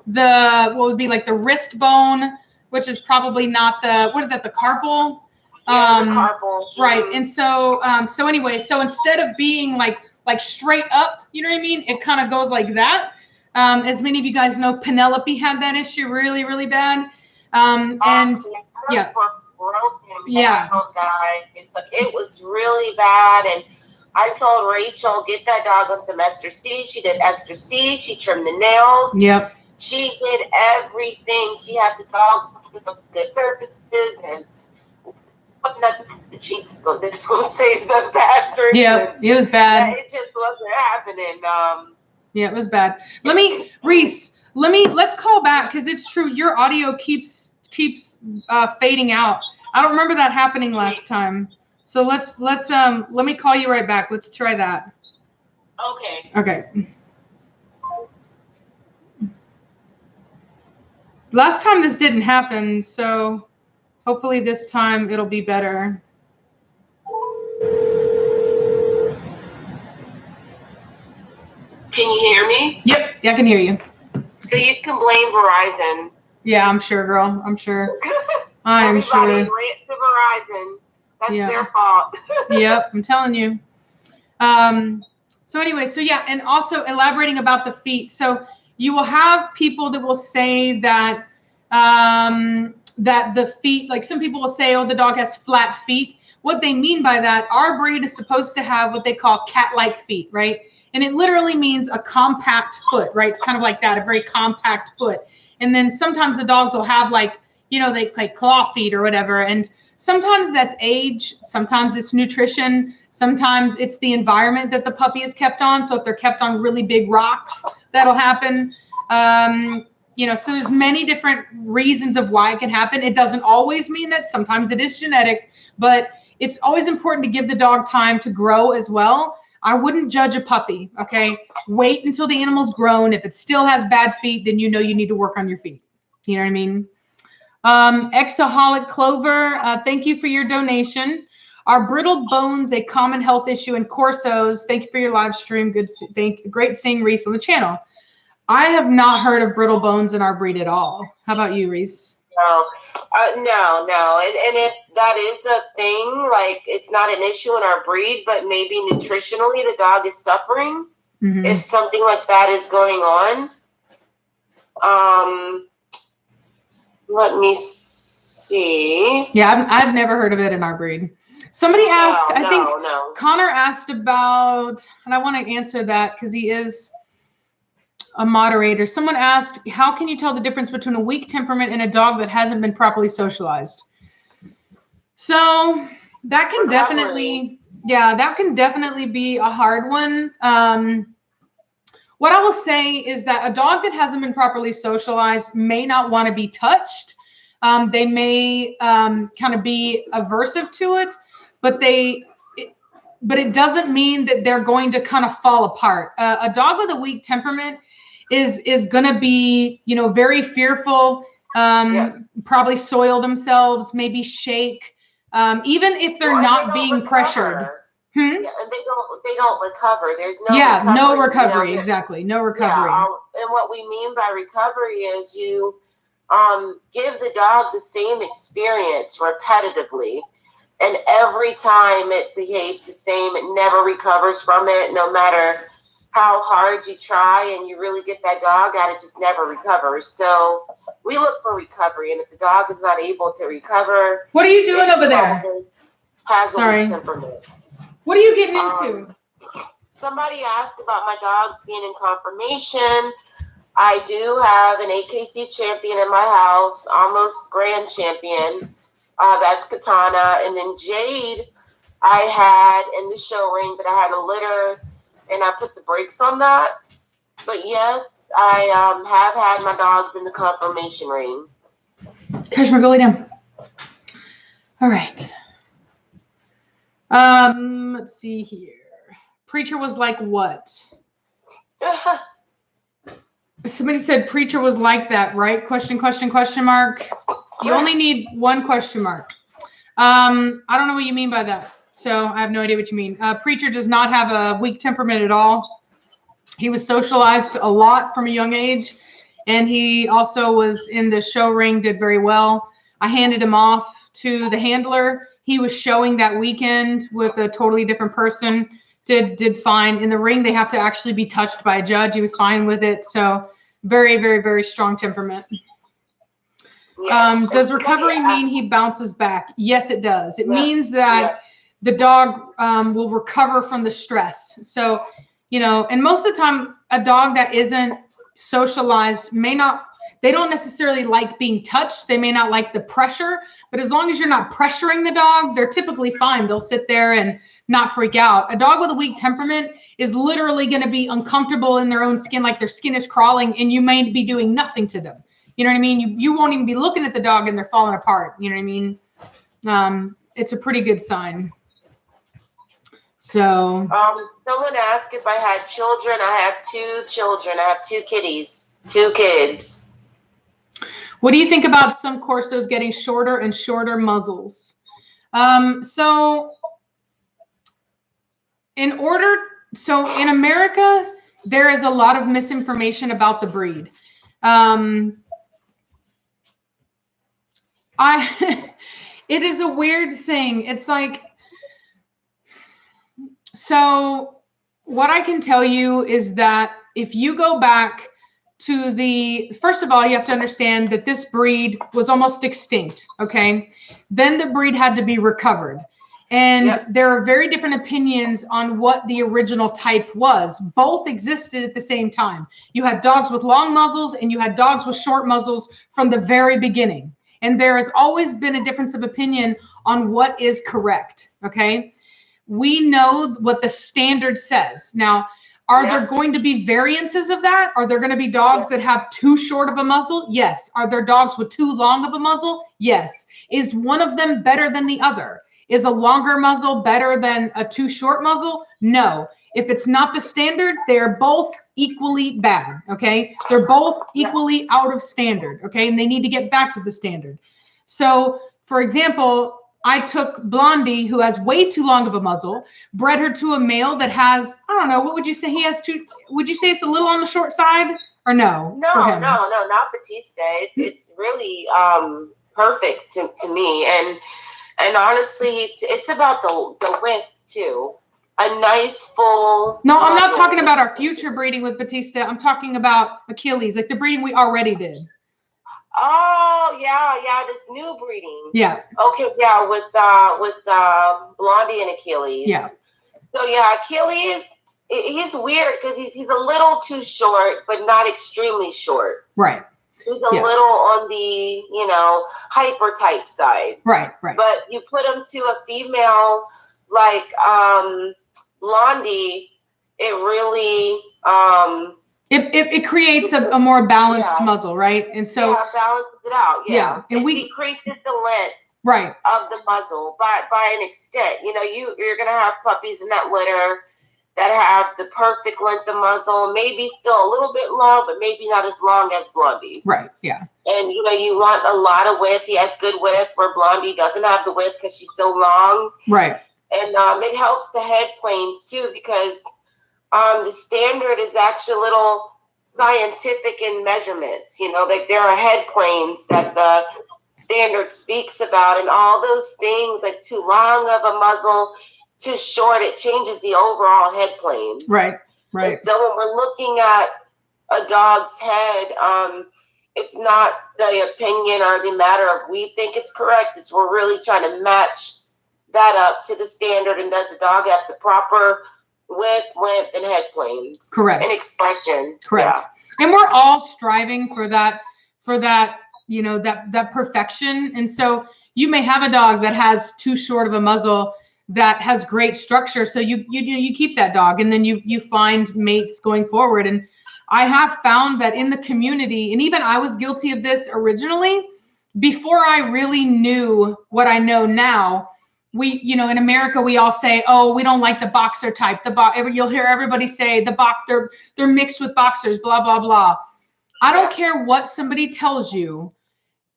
what would be like the wrist bone, which is probably not the carpal? Yeah, the carpal. Right. And so anyway, so instead of being like straight up, you know what I mean? It kind of goes like that. As many of you guys know, Penelope had that issue really, really bad. And yeah. Yeah, guys. It was really bad, and I told Rachel, get that dog on some Ester C. She did Ester C. She trimmed the nails. Yep. She did everything. She had the dog the surfaces and Jesus, this will save the bastards. Yeah, it was bad. Yeah, it just wasn't happening. Yeah, it was bad. Let's call back because it's true. Your audio keeps fading out. I don't remember that happening last time. So let me call you right back. Let's try that. Okay. Last time this didn't happen, so hopefully this time it'll be better. Can you hear me? Yep, yeah, I can hear you. So you can blame Verizon. Yeah, I'm sure, girl. I'm sure. I'm sure. Everybody rant to Verizon. That's their fault. Yep, I'm telling you. So anyway, so yeah, and also elaborating about the feet. So you will have people that will say that that the feet, like some people will say, oh, the dog has flat feet. What they mean by that, our breed is supposed to have what they call cat-like feet, right? And it literally means a compact foot, right? It's kind of like that, a very compact foot. And then sometimes the dogs will have like, you know, they like claw feet or whatever. And sometimes that's age. Sometimes it's nutrition. Sometimes it's the environment that the puppy is kept on. So if they're kept on really big rocks, that'll happen. You know, so there's many different reasons of why it can happen. It doesn't always mean that. Sometimes it is genetic, but it's always important to give the dog time to grow as well. I wouldn't judge a puppy, okay? Wait until the animal's grown. If it still has bad feet, then you know you need to work on your feet. You know what I mean? Exaholic Clover, thank you for your donation. Are brittle bones a common health issue in Corsos? Thank you for your live stream. Great seeing Reese on the channel. I have not heard of brittle bones in our breed at all. How about you, Reese? No. And if that is a thing, like it's not an issue in our breed, but maybe nutritionally the dog is suffering. Mm-hmm. If something like that is going on. Let me see. Yeah, I've never heard of it in our breed. Somebody asked, I think Connor asked about, and I want to answer that because he is a moderator. Someone asked, how can you tell the difference between a weak temperament and a dog that hasn't been properly socialized? So that can definitely be a hard one. What I will say is that a dog that hasn't been properly socialized may not want to be touched. They may kind of be aversive to it, but it doesn't mean that they're going to kind of fall apart. A dog with a weak temperament is going to be, you know, very fearful, probably soil themselves, maybe shake, even if they're not being pressured. Yeah, and they don't recover. There's no recovery. No recovery, you know, exactly. No recovery. Yeah, and what we mean by recovery is you give the dog the same experience repetitively, and every time it behaves the same, it never recovers from it, no matter how hard you try and you really get that dog out, it just never recovers. So we look for recovery, and if the dog is not able to recover, what are you doing over there? Has Sorry. a weak temperament. What are you getting into? Somebody asked about my dogs being in conformation. I do have an AKC champion in my house, almost grand champion. That's Katana. And then Jade, I had in the show ring, but I had a litter, and I put the brakes on that. But yes, I have had my dogs in the conformation ring. Kashmir, go lay down. All right. Let's see here. Preacher was like what? Somebody said preacher was like that, right? Question mark. You only need one question mark. I don't know what you mean by that. So I have no idea what you mean. Preacher does not have a weak temperament at all. He was socialized a lot from a young age, and he also was in the show ring, did very well. I handed him off to the handler. He was showing that weekend with a totally different person, did fine. In the ring, they have to actually be touched by a judge. He was fine with it. So very, very, very strong temperament. Yes. Does recovery mean he bounces back? Yes, it does. It means that the dog will recover from the stress. So, you know, and most of the time, a dog that isn't socialized they don't necessarily like being touched. They may not like the pressure, but as long as you're not pressuring the dog, they're typically fine. They'll sit there and not freak out. A dog with a weak temperament is literally going to be uncomfortable in their own skin, like their skin is crawling, and you may be doing nothing to them. You know what I mean? You won't even be looking at the dog and they're falling apart. You know what I mean? It's a pretty good sign. So. Someone asked if I had children. I have 2 children. I have 2 kitties, 2 kids. What do you think about some Corsos getting shorter and shorter muzzles? So in America, there is a lot of misinformation about the breed. It is a weird thing. It's like, so what I can tell you is that if you go back to first of all, you have to understand that this breed was almost extinct. Okay. Then the breed had to be recovered. And there are very different opinions on what the original type was. Both existed at the same time. You had dogs with long muzzles and you had dogs with short muzzles from the very beginning. And there has always been a difference of opinion on what is correct. Okay. We know what the standard says. Now, are there going to be variances of that? Are there going to be dogs that have too short of a muzzle? Yes. Are there dogs with too long of a muzzle? Yes. Is one of them better than the other? Is a longer muzzle better than a too short muzzle? No. If it's not the standard, they're both equally bad, okay? They're both equally out of standard, okay? And they need to get back to the standard. So, for example, I took Blondie, who has way too long of a muzzle, bred her to a male that has, I don't know, what would you say? Would you say it's a little on the short side or no? No, not Batista. It's really perfect to me. And honestly, it's about the width too. A nice full. No, I'm not talking about our future breeding with Batista. I'm talking about Achilles, like the breeding we already did. Oh yeah, this new breeding. Yeah. Okay, yeah, with Blondie and Achilles. Yeah. So yeah, Achilles, he's weird because he's a little too short, but not extremely short. Right. He's a little on the, hyper type side. Right. But you put him to a female like Blondie, it really it creates a more balanced muzzle, right? And so balances it out. Yeah. And it decreases the length right of the muzzle by an extent. You're gonna have puppies in that litter that have the perfect length of muzzle, maybe still a little bit long, but maybe not as long as Blondie's. Right, yeah. And, you want a lot of width. He has good width where Blondie doesn't have the width because she's so long. Right. And it helps the head planes, too, because the standard is actually a little scientific in measurements. Like there are head planes that the standard speaks about, and all those things, like too long of a muzzle, too short, it changes the overall head plane. Right. Right. And so when we're looking at a dog's head, it's not the opinion or the matter of we think it's correct. It's we're really trying to match that up to the standard. And does the dog have the proper width, length, and head planes? Correct. And expression. Correct. Yeah. And we're all striving for that, you know, that perfection. And so you may have a dog that has too short of a muzzle that has great structure. So you keep that dog, and then you find mates going forward. And I have found that in the community, and even I was guilty of this originally, before I really knew what I know now. We, you know, in America, we all say, oh, we don't like the boxer type. You'll hear everybody say they're mixed with boxers, blah, blah, blah. I don't care what somebody tells you.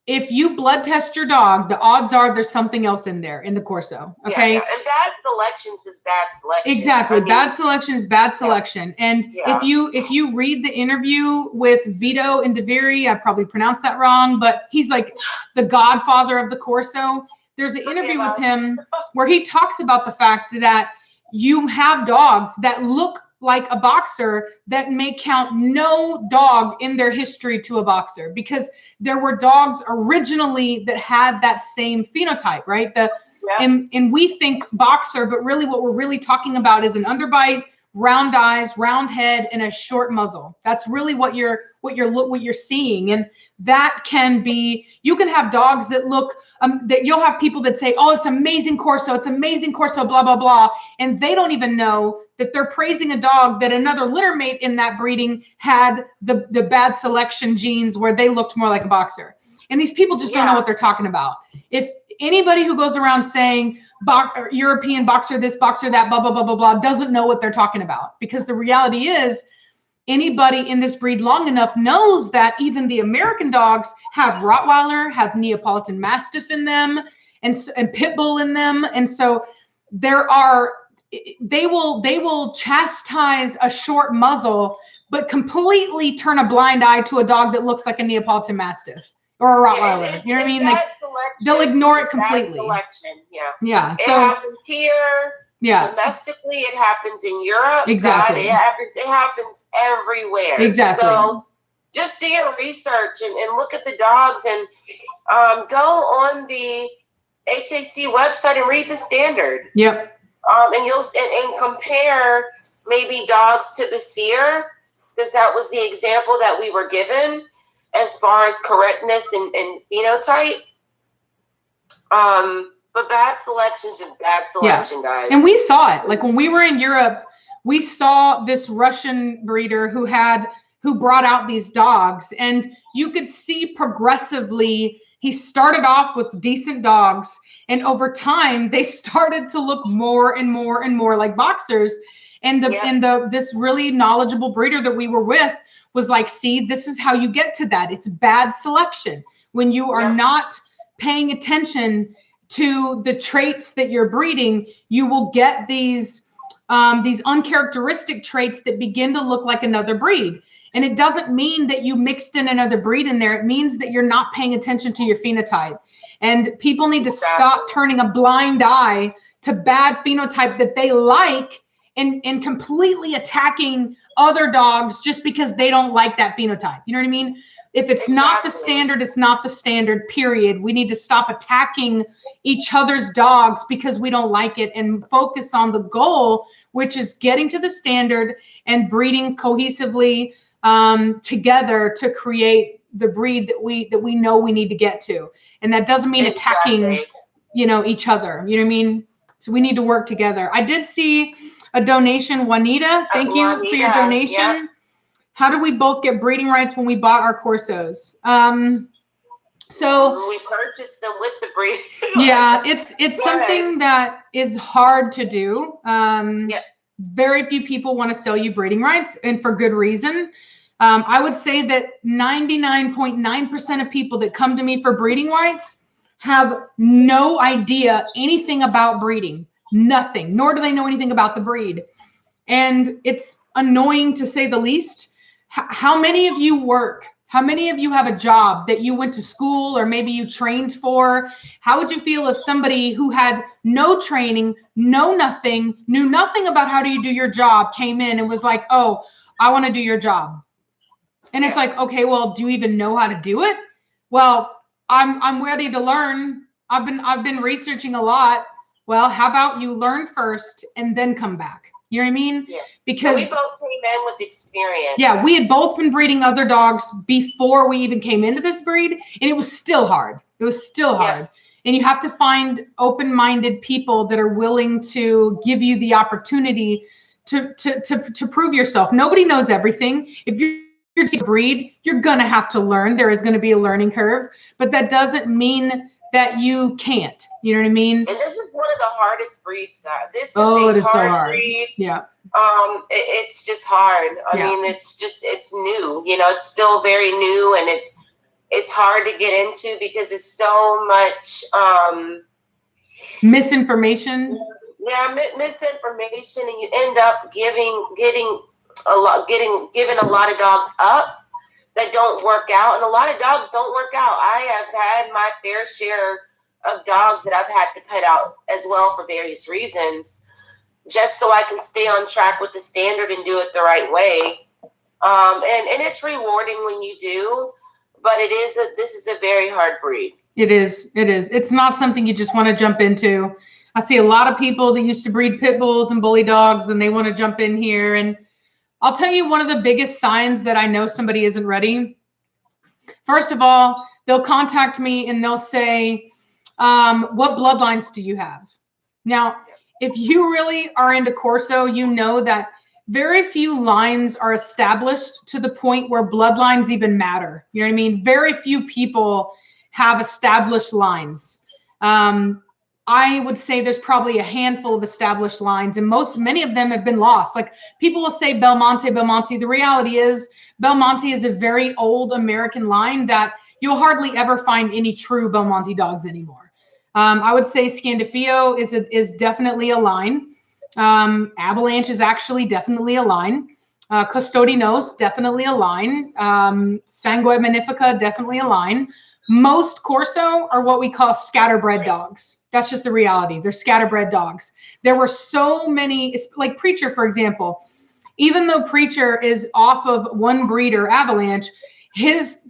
If you blood test your dog, the odds are there's something else in there in the Corso. Okay. Yeah. And bad selections is bad selection. Exactly. I mean, bad selection is bad selection. Yeah. And if you read the interview with Vito Indiviri, I probably pronounced that wrong, but he's like the godfather of the Corso. There's an interview with him where he talks about the fact that you have dogs that look like a boxer that may count no dog in their history to a boxer, because there were dogs originally that had that same phenotype, right? And we think boxer, but really what we're really talking about is an underbite, round eyes, round head, and a short muzzle. That's really what you're seeing. And that can be, you can have dogs that look, that you'll have people that say, oh, it's amazing Corso, blah, blah, blah. And they don't even know that they're praising a dog that another litter mate in that breeding had the bad selection genes where they looked more like a boxer. And these people just don't know what they're talking about. If anybody who goes around saying European boxer, this boxer, that, blah, blah, blah, blah, blah, doesn't know what they're talking about. Because the reality is, anybody in this breed long enough knows that even the American dogs have Rottweiler, have Neapolitan Mastiff in them, and Pit Bull in them. And so they will chastise a short muzzle, but completely turn a blind eye to a dog that looks like a Neapolitan Mastiff or a Rottweiler. You know what I mean? Like, they'll ignore it completely. Selection, yeah. So it happens here. Yeah. Domestically, it happens in Europe. Exactly. God, it happens everywhere. Exactly. So just do your research and look at the dogs, and go on the HAC website and read the standard. Yep. And you'll compare maybe dogs to Basir, because that was the example that we were given as far as correctness and phenotype. But bad selection is just bad selection, guys. And we saw it. Like when we were in Europe, we saw this Russian breeder who brought out these dogs, and you could see progressively he started off with decent dogs, and over time they started to look more and more and more like boxers. And this really knowledgeable breeder that we were with was like, see, this is how you get to that. It's bad selection. When you are not paying attention to the traits that you're breeding, you will get these uncharacteristic traits that begin to look like another breed. And it doesn't mean that you mixed in another breed in there. It means that you're not paying attention to your phenotype. And people need to stop turning a blind eye to bad phenotype that they like and completely attacking other dogs just because they don't like that phenotype. You know what I mean? If it's not the standard, it's not the standard, period. We need to stop attacking each other's dogs because we don't like it and focus on the goal, which is getting to the standard and breeding cohesively together to create the breed that we know we need to get to. And that doesn't mean attacking, each other. You know what I mean? So we need to work together. I did see a donation, Juanita. Thank you for your donation. Yeah. How do we both get breeding rights when we bought our Corsos? So we purchased them with the breeding. Yeah, it's something that is hard to do. Very few people want to sell you breeding rights, and for good reason. I would say that 99.9% of people that come to me for breeding rights have no idea anything about breeding, nothing, nor do they know anything about the breed. And it's annoying to say the least. How many of you work How many of you have a job that you went to school or maybe you trained for? How would you feel if somebody who had no training, knew nothing about how do you do your job, came in and was like, oh, I want to do your job. And it's like, okay, well, do you even know how to do it? Well, I'm ready to learn. I've been researching a lot. Well, how about you learn first and then come back? You know what I mean? Yeah. Because so we both came in with experience. Yeah, we had both been breeding other dogs before we even came into this breed, and it was still hard. It was still hard. And you have to find open-minded people that are willing to give you the opportunity to prove yourself. Nobody knows everything. If you're to breed, you're gonna have to learn. There is gonna be a learning curve, but that doesn't mean that you can't. You know what I mean? And this is one of the hardest breeds, guys. This is it is hard so hard. breed. Yeah. It's just hard. I mean, it's new. You know, it's still very new, and it's hard to get into because there's so much misinformation. Yeah, misinformation, and you end up giving a lot of dogs up that don't work out, and a lot of dogs don't work out. I have had my fair share of dogs that I've had to put out as well for various reasons, just so I can stay on track with the standard and do it the right way. And it's rewarding when you do, but this is a very hard breed. It is. It's not something you just want to jump into. I see a lot of people that used to breed pit bulls and bully dogs, and they want to jump in here. And I'll tell you one of the biggest signs that I know somebody isn't ready. First of all, they'll contact me and they'll say, what bloodlines do you have? Now, if you really are into Corso, you know that very few lines are established to the point where bloodlines even matter. You know what I mean? Very few people have established lines. I would say there's probably a handful of established lines, and many of them have been lost. Like, people will say Belmonte. The reality is Belmonte is a very old American line that you'll hardly ever find any true Belmonte dogs anymore. I would say Scandifio is definitely a line. Avalanche is actually definitely a line. Custodinos, definitely a line. Sangue Magnifica, definitely a line. Most Corso are what we call scatterbred dogs. That's just the reality. They're scatterbred dogs. There were so many, like Preacher, for example. Even though Preacher is off of one breeder, Avalanche,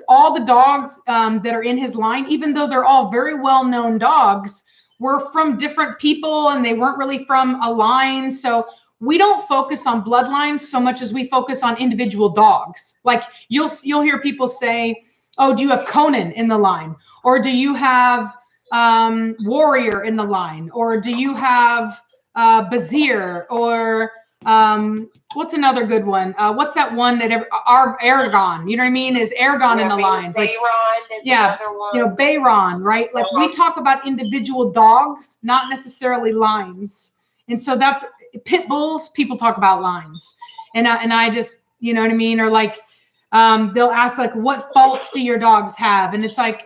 all the dogs that are in his line, even though they're all very well-known dogs, were from different people, and they weren't really from a line. So we don't focus on bloodlines so much as we focus on individual dogs. Like, you'll hear people say, oh, do you have Conan in the line? Or do you have Warrior in the line? Or do you have Bazir? Or what's another good one? What's that one that Aragon? You know what I mean? Is Aragon in the lines? Bayron is another one. You know, Bayron, right? Like, we talk about individual dogs, not necessarily lines. And so that's pit bulls. People talk about lines, and I just, you know what I mean? Or like, they'll ask, like, what faults do your dogs have? And it's like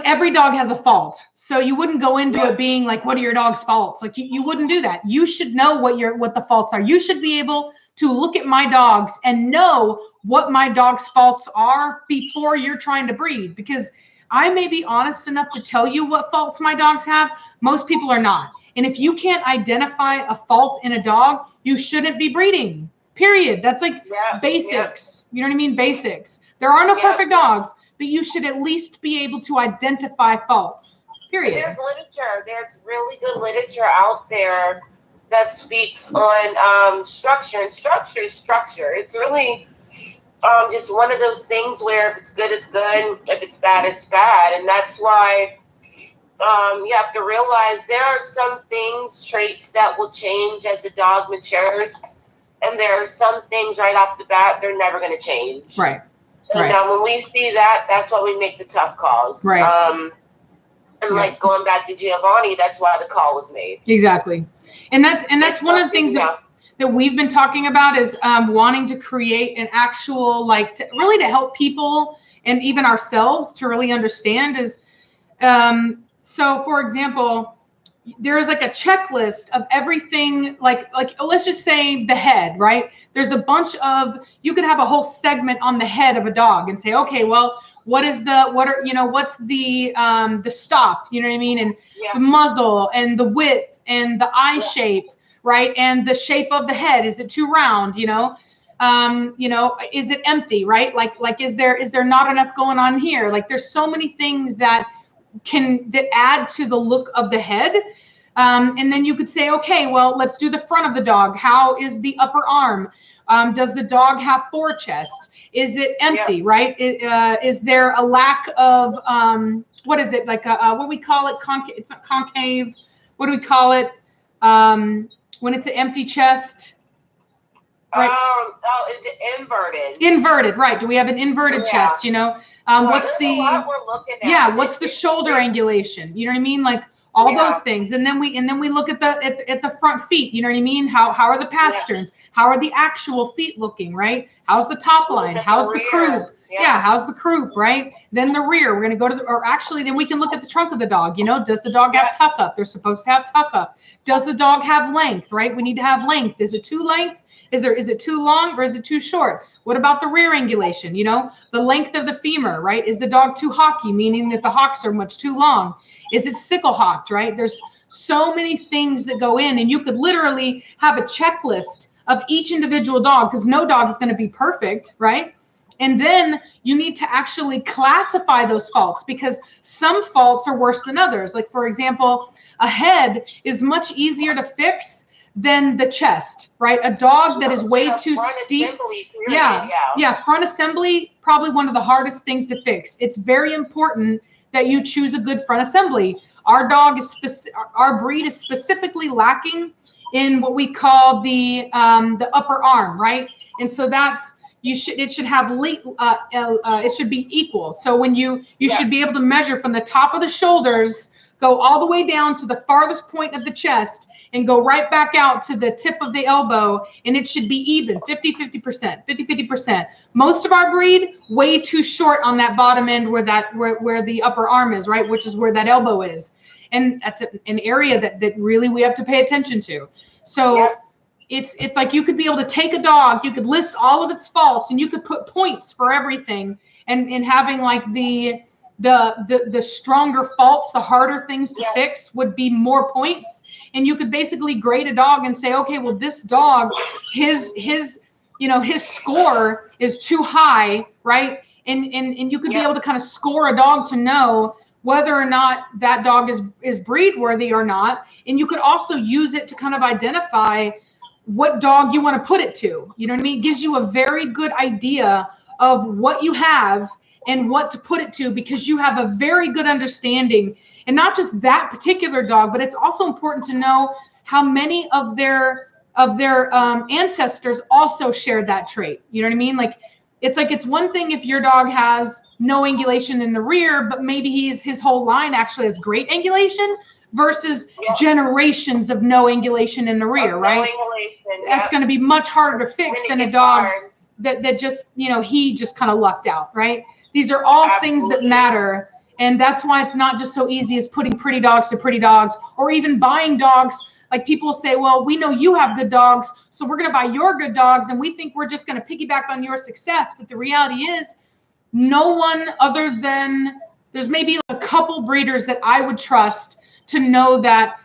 every dog has a fault. So you wouldn't go into it being like, what are your dog's faults? Like, you wouldn't do that. You should know what the faults are. You should be able to look at my dogs and know what my dog's faults are before you're trying to breed. Because I may be honest enough to tell you what faults my dogs have. Most people are not. And if you can't identify a fault in a dog, you shouldn't be breeding. Period. That's like basics. You know what I mean? Basics. There are no perfect dogs, but you should at least be able to identify faults. Period. And there's literature. There's really good literature out there that speaks on structure. And structure is structure. It's really just one of those things where if it's good, it's good. If it's bad, it's bad. And that's why you have to realize there are some traits that will change as the dog matures. And there are some things right off the bat, they're never going to change. Right. And when we see that, that's when we make the tough calls. Right. Like going back to Giovanni, that's why the call was made. Exactly. And that's one of the things that we've been talking about is wanting to create an actual, like, really to help people and even ourselves to really understand is, so for example, there is like a checklist of everything, like let's just say the head, right? There's a bunch of, you could have a whole segment on the head of a dog and say, okay, well, what's the stop, you know what I mean? And the muzzle and the width and the eye shape, right? And the shape of the head. Is it too round, is it empty, right? Like is there not enough going on here? Like there's so many things that add to the look of the head. And then you could say, okay, well, let's do the front of the dog. How is the upper arm? Does the dog have forechest? Is it empty, right? Is there a lack of, what is it? Like, what we call it? It's not concave. What do we call it? When it's an empty chest? Right. Is it inverted? Inverted, right. Do we have an inverted chest, what's the, what's the shoulder angulation? You know what I mean? Like all those things. And then we look at the front feet, you know what I mean? How are the pasterns? How are the actual feet looking, right? How's the top line? How's the croup? Yeah, how's the croup, right? Then the rear, we're going to go to then we can look at the trunk of the dog, does the dog have tuck up? They're supposed to have tuck up. Does the dog have length, right? We need to have length. Is it too length? Is it too long or is it too short? What about the rear angulation? The length of the femur, right? Is the dog too hocky, meaning that the hocks are much too long? Is it sickle hocked, right? There's so many things that go in, and you could literally have a checklist of each individual dog, because no dog is going to be perfect, right? And then you need to actually classify those faults, because some faults are worse than others. Like, for example, a head is much easier to fix than the chest, right? A dog that is way too steep. Front assembly, probably one of the hardest things to fix. It's very important that you choose a good front assembly. Our breed is specifically lacking in what we call the upper arm, right? And so it should have it should be equal. So when you should be able to measure from the top of the shoulders, go all the way down to the farthest point of the chest, and go right back out to the tip of the elbow, and it should be even, 50-50%. Most of our breed, way too short on that bottom end where the upper arm is, right, which is where that elbow is. And that's an area that really we have to pay attention to. So it's like you could be able to take a dog, you could list all of its faults, and you could put points for everything, and having like the stronger faults, the harder things to fix would be more points. And you could basically grade a dog and say, okay, well, this dog, his score is too high, right? And you could be able to kind of score a dog to know whether or not that dog is breed worthy or not. And you could also use it to kind of identify what dog you want to put it to. You know what I mean? It gives you a very good idea of what you have and what to put it to, because you have a very good understanding. And not just that particular dog, but it's also important to know how many of their ancestors also shared that trait. You know what I mean? Like it's one thing if your dog has no angulation in the rear, but maybe his whole line actually has great angulation, versus generations of no angulation in the rear, right? That's going to be much harder to fix than a dog that just, he just kind of lucked out, right? These are all things that matter. And that's why it's not just so easy as putting pretty dogs to pretty dogs, or even buying dogs. Like people say, well, we know you have good dogs, so we're going to buy your good dogs, and we think we're just going to piggyback on your success. But the reality is, no one other than, there's maybe a couple breeders that I would trust to know that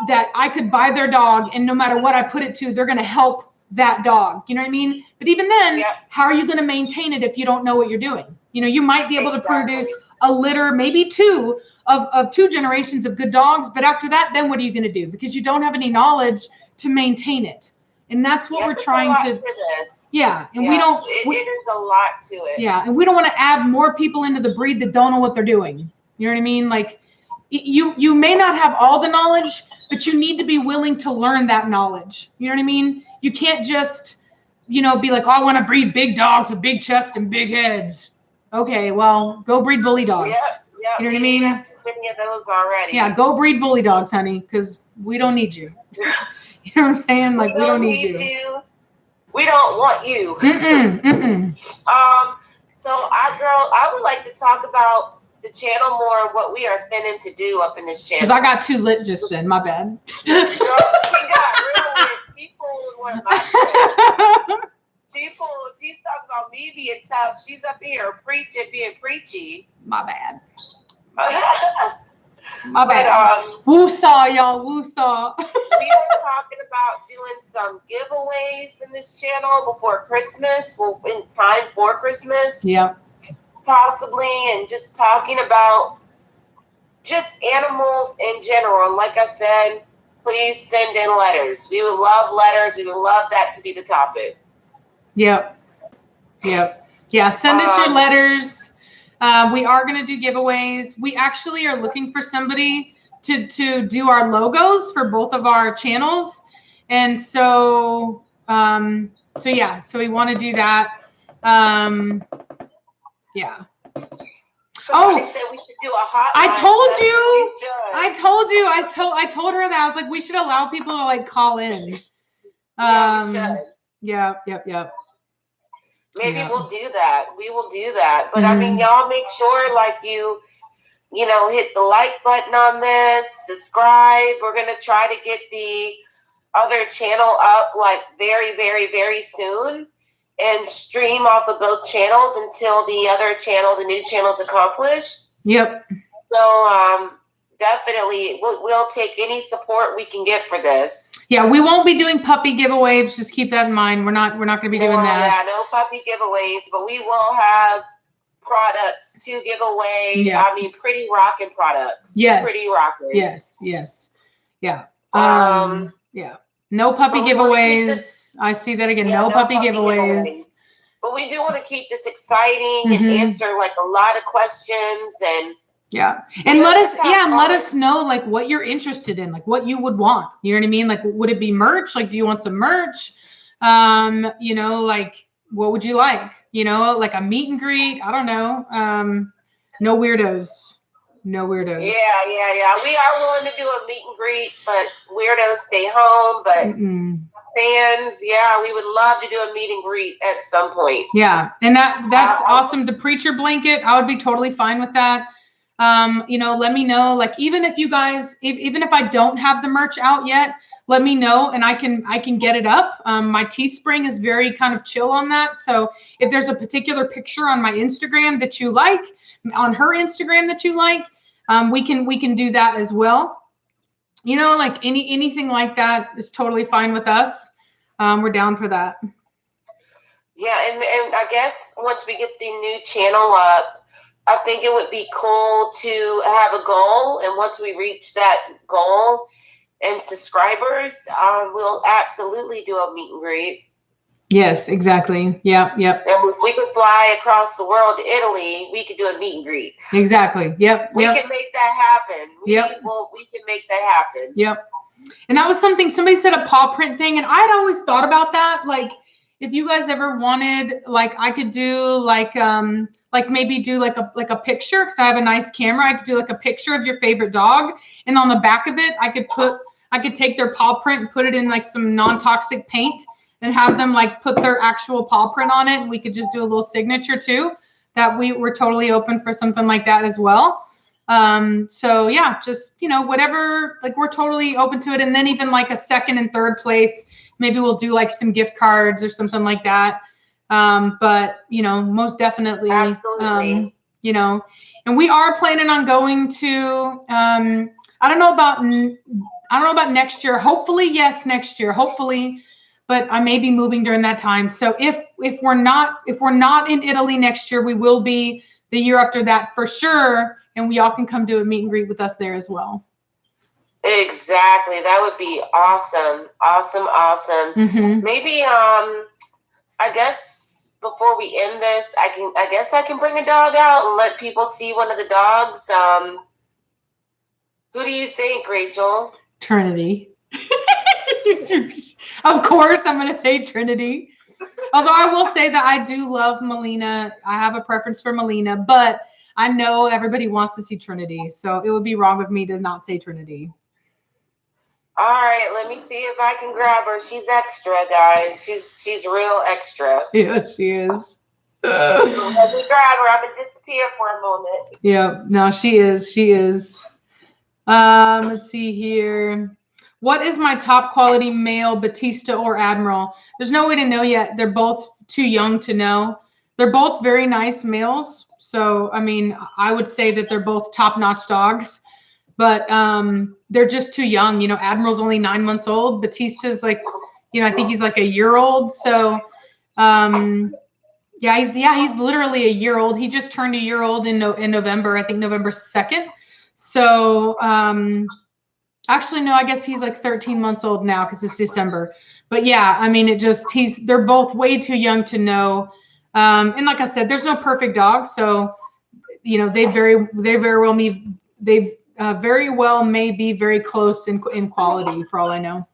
I could buy their dog, and no matter what I put it to, they're going to help that dog. You know what I mean? But even then, how are you going to maintain it if you don't know what you're doing? You might be able to produce a litter, maybe two of two generations of good dogs, but after that, then what are you going to do? Because you don't have any knowledge to maintain it. And that's what we're trying to. And we don't. It is a lot to it. Yeah, and we don't want to add more people into the breed that don't know what they're doing. You know what I mean? Like, you may not have all the knowledge, but you need to be willing to learn that knowledge. You know what I mean? You can't just, be like, oh, I want to breed big dogs with big chests and big heads. Okay, well, go breed bully dogs. You know what I mean? We have too many of those already. Yeah, go breed bully dogs, honey, because we don't need you. You know what I'm saying? Like, we don't need you. We don't want you. Mm-mm. So, I would like to talk about the channel more what we are thinning to do up in this channel. Because I got too lit just then. My bad. Girl, she got real lit. People would want my channel. She's talking about me being tough. She's up here preaching, being preachy. My bad. My bad. Woo-saw, y'all. Woo-saw. We were talking about doing some giveaways in this channel before Christmas. Well, in time for Christmas. Yeah. Possibly, and just talking about just animals in general. And like I said, please send in letters. We would love letters. We would love that to be the topic. Yep. Yeah, send us your letters. We are going to do giveaways. We actually are looking for somebody to do our logos for both of our channels. And so, so we want to do that. Yeah. Somebody said we should do a hotline. I told her that. I was like, we should allow people to like call in. Yeah, we should. Yep. Maybe we'll do that. We will do that. But I mean, y'all make sure like you know, hit the like button on this, subscribe. We're going to try to get the other channel up like very, very, very soon and stream off of both channels until the other channel, the new channel, is accomplished. Yep. So definitely we'll take any support we can get for this. Yeah, we won't be doing puppy giveaways. Just keep that in mind. We're not going to be doing that. Yeah, no puppy giveaways, but we will have products to give away. Yeah. I mean, pretty rocking products. Yes. Pretty rocking. Yes. Yeah. Yeah. No puppy giveaways. I see that again. No puppy giveaways. But we do want to keep this exciting and answer like a lot of questions and let us know like what you're interested in, like what you would want. You know what I mean? Like, would it be merch? Like, do you want some merch? You know, like what would you like? You know, like a meet and greet. I don't know. No weirdos. Yeah. We are willing to do a meet and greet, but weirdos stay home. But fans, we would love to do a meet and greet at some point. Yeah, and that's awesome. The preacher blanket, I would be totally fine with that. You know, let me know. Like, even if you guys, even if I don't have the merch out yet, let me know and I can get it up. My Teespring is very kind of chill on that. So if there's a particular picture on my Instagram that you like, on her Instagram that you like, we can do that as well. You know, like anything like that is totally fine with us. We're down for that. Yeah, and I guess once we get the new channel up, I think it would be cool to have a goal. And once we reach that goal and subscribers, we'll absolutely do a meet and greet. Yes, exactly. Yep. And if we could fly across the world to Italy, we could do a meet and greet. Exactly. Yep. We can make that happen. We can make that happen. Yep. And that was something, somebody said a paw print thing. And I'd always thought about that. Like, if you guys ever wanted, like, I could do like maybe do like a picture, because I have a nice camera. I could do like a picture of your favorite dog. And on the back of it, I could take their paw print and put it in like some non-toxic paint and have them like put their actual paw print on it. And we could just do a little signature too. That we're totally open for something like that as well. So yeah, just, you know, whatever, like we're totally open to it. And then even like a second and third place, maybe we'll do like some gift cards or something like that. But you know, most definitely, you know, and we are planning on going to, I don't know about next year. Hopefully, yes, next year, hopefully. But I may be moving during that time. So if we're not in Italy next year, we will be the year after that for sure. And we all can come do a meet and greet with us there as well. Exactly. That would be awesome. Awesome. Maybe I guess before we end this, I guess I can bring a dog out and let people see one of the dogs. Who do you think, Rachel? Trinity. Of course, I'm going to say Trinity. Although I will say that I do love Melina. I have a preference for Melina, but I know everybody wants to see Trinity. So it would be wrong of me to not say Trinity. All right, let me see if I can grab her. She's extra, guys. She's real extra. Yeah, she is. Let me grab her. I'm in disappear for a moment. Yeah, no, she is. She is. Let's see here. What is my top quality male, Batista or Admiral? There's no way to know yet. They're both too young to know. They're both very nice males. So, I mean, I would say that they're both top-notch dogs. But they're just too young. You know, Admiral's only 9 months old. Batista's like, you know, I think he's like a year old. So, yeah, he's literally a year old. He just turned a year old in November. I think November 2nd. So, actually, no, I guess he's like 13 months old now because it's December. But yeah, I mean, they're both way too young to know. And like I said, there's no perfect dog. So, you know, they very well may be very close in quality for all I know.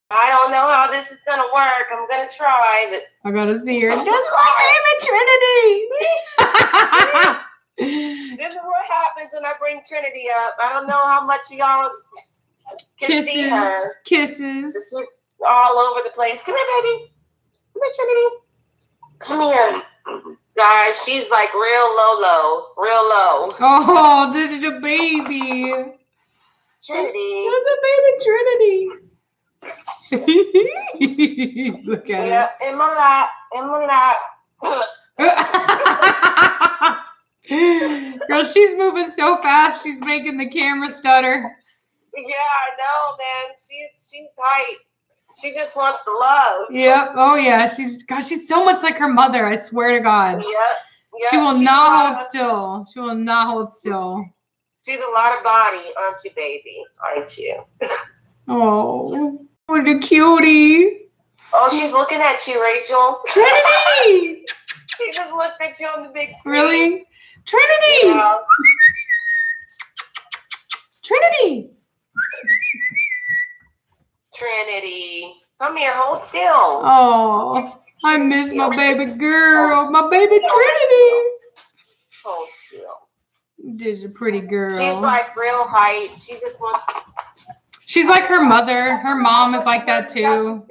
I don't know how this is gonna work. I'm gonna try, but I gotta see her. That's my favorite Trinity. this is what happens when I bring Trinity up. I don't know how much of y'all can see her. Kisses. All over the place. Come here, baby. Come here, Trinity. Come here. Guys, she's like real low. Oh, this is a baby. Trinity. There's a baby Trinity. Look at her. In my lap. Girl, she's moving so fast. She's making the camera stutter. Yeah, I know, man. She's tight. She just wants the love. Yep. Oh yeah. She's so much like her mother. I swear to God. Yep. She will not hold still. She will not hold still. She's a lot of body, aren't you, baby? Aren't you? Oh, what a cutie. Oh, she's looking at you, Rachel. Trinity! She just looked at you on the big screen. Really? Trinity! Yeah. Trinity! Trinity. Come here, hold still. Oh, I miss my baby girl. My baby Trinity. Hold still. She's a pretty girl. She's like real height. She just wants. She's like her mother. Her mom is like that too.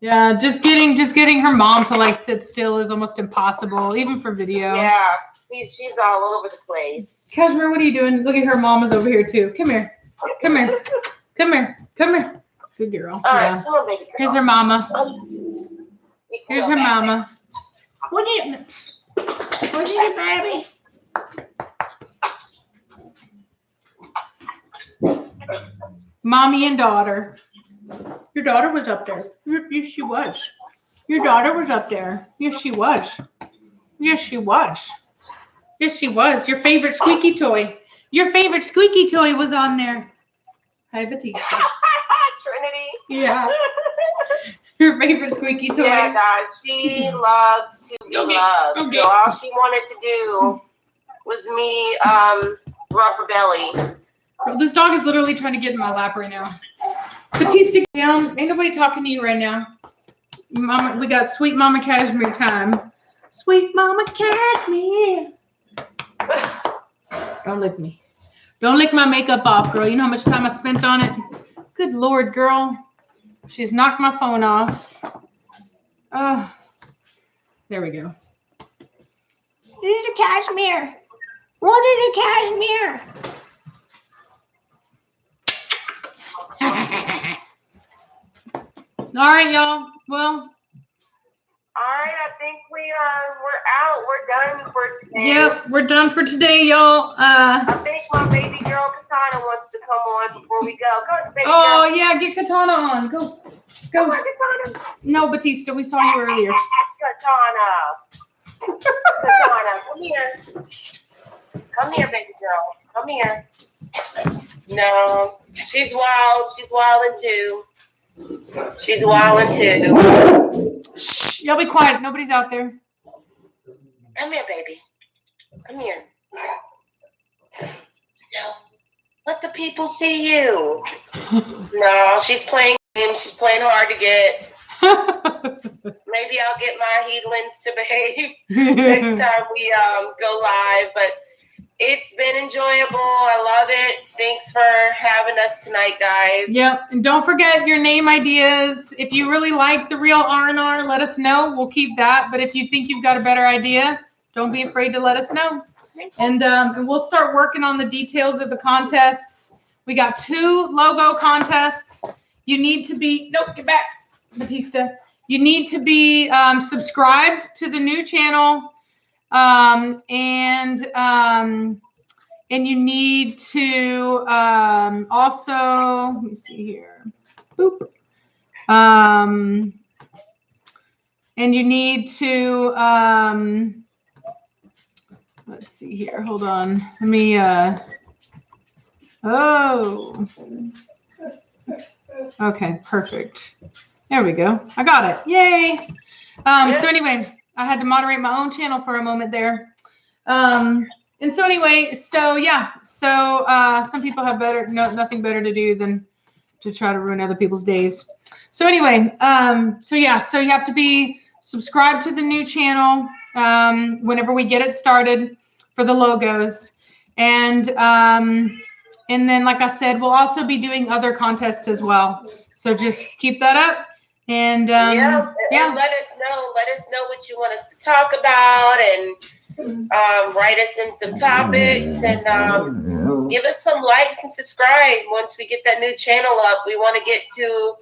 Yeah, just getting her mom to like sit still is almost impossible, even for video. Yeah, she's all over the place. Cashmere, what are you doing? Look at her mom is over here too. Come here. Come here. Come here. Come here. Good girl. All right, come on, baby girl. Here's her mama. Here's her mama. What is it, baby? Mommy and daughter. Your daughter was up there. Yes, she was. Your daughter was up there. Yes, she was. Yes, she was. Yes, she was. Your favorite squeaky toy. Your favorite squeaky toy was on there. Hi, Batista. Trinity. Yeah. Her favorite squeaky toy. Yeah, guys. She loves to be loved. Okay. So all she wanted to do was me rub her belly. This dog is literally trying to get in my lap right now. Batista, down. Ain't nobody talking to you right now. Mama, we got sweet Mama Cashmere time. Sweet Mama Cashmere. Don't lick me. Don't lick my makeup off, girl. You know how much time I spent on it? Good Lord, girl. She's knocked my phone off. Oh, there we go. This is a cashmere. What is a cashmere? All right, y'all. Well. All right, I think we're out. We're done for today. Yep, we're done for today, y'all. I think my baby girl Katana wants to come on before we go. Go, baby Oh girl. yeah, get Katana on. Go. Come on, Katana. No, Batista, we saw you earlier. Katana. Katana, come here. Come here, baby girl. Come here. No, she's wild. She's wilding too. She's wilding too. Shh, y'all be quiet. Nobody's out there. Come here, baby. Come here. No. Let the people see you. No, she's playing games. She's playing hard to get. Maybe I'll get my heedlings to behave next time we go live. But it's been enjoyable. I love it. Thanks for having us tonight, guys. Yep. And don't forget your name ideas. If you really like the Real R&R, let us know. We'll keep that. But if you think you've got a better idea, don't be afraid to let us know. And we'll start working on the details of the contests. We got 2 logo contests. You need to be, nope, get back, Batista. You need to be subscribed to the new channel. And you need to also, let me see here. Boop. And you need to, let's see here. Hold on. Let me, oh. Okay, perfect. There we go. I got it. Yay. So anyway, I had to moderate my own channel for a moment there. And so anyway, so yeah, so some people have nothing better to do than to try to ruin other people's days. So anyway, so yeah, so you have to be subscribed to the new channel whenever we get it started for the logos. And then, like I said, we'll also be doing other contests as well. So just keep that up. And and let us know what you want us to talk about, and write us in some topics, and give us some likes and subscribe. Once we get that new channel up, we want to get to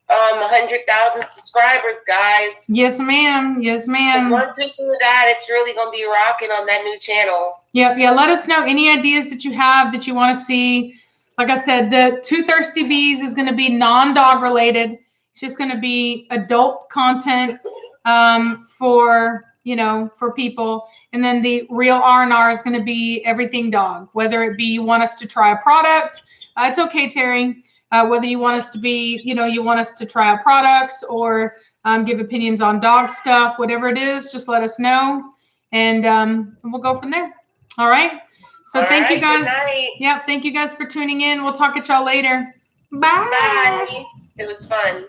100,000 subscribers, guys. Yes, ma'am. Yes, ma'am. Once we do that, it's really gonna be rocking on that new channel. Yep. Yeah. Let us know any ideas that you have that you want to see. Like I said, the 2 Thirsty Bees is going to be non-dog related. It's just going to be adult content for people. And then the Real R&R is going to be everything dog. Whether it be you want us to try a product, it's okay, Terry. Whether you want us to be, you want us to try out products or give opinions on dog stuff, whatever it is, just let us know, and we'll go from there. All right. So thank you guys. Yep. Thank you guys for tuning in. We'll talk at y'all later. Bye. Bye. It was fun.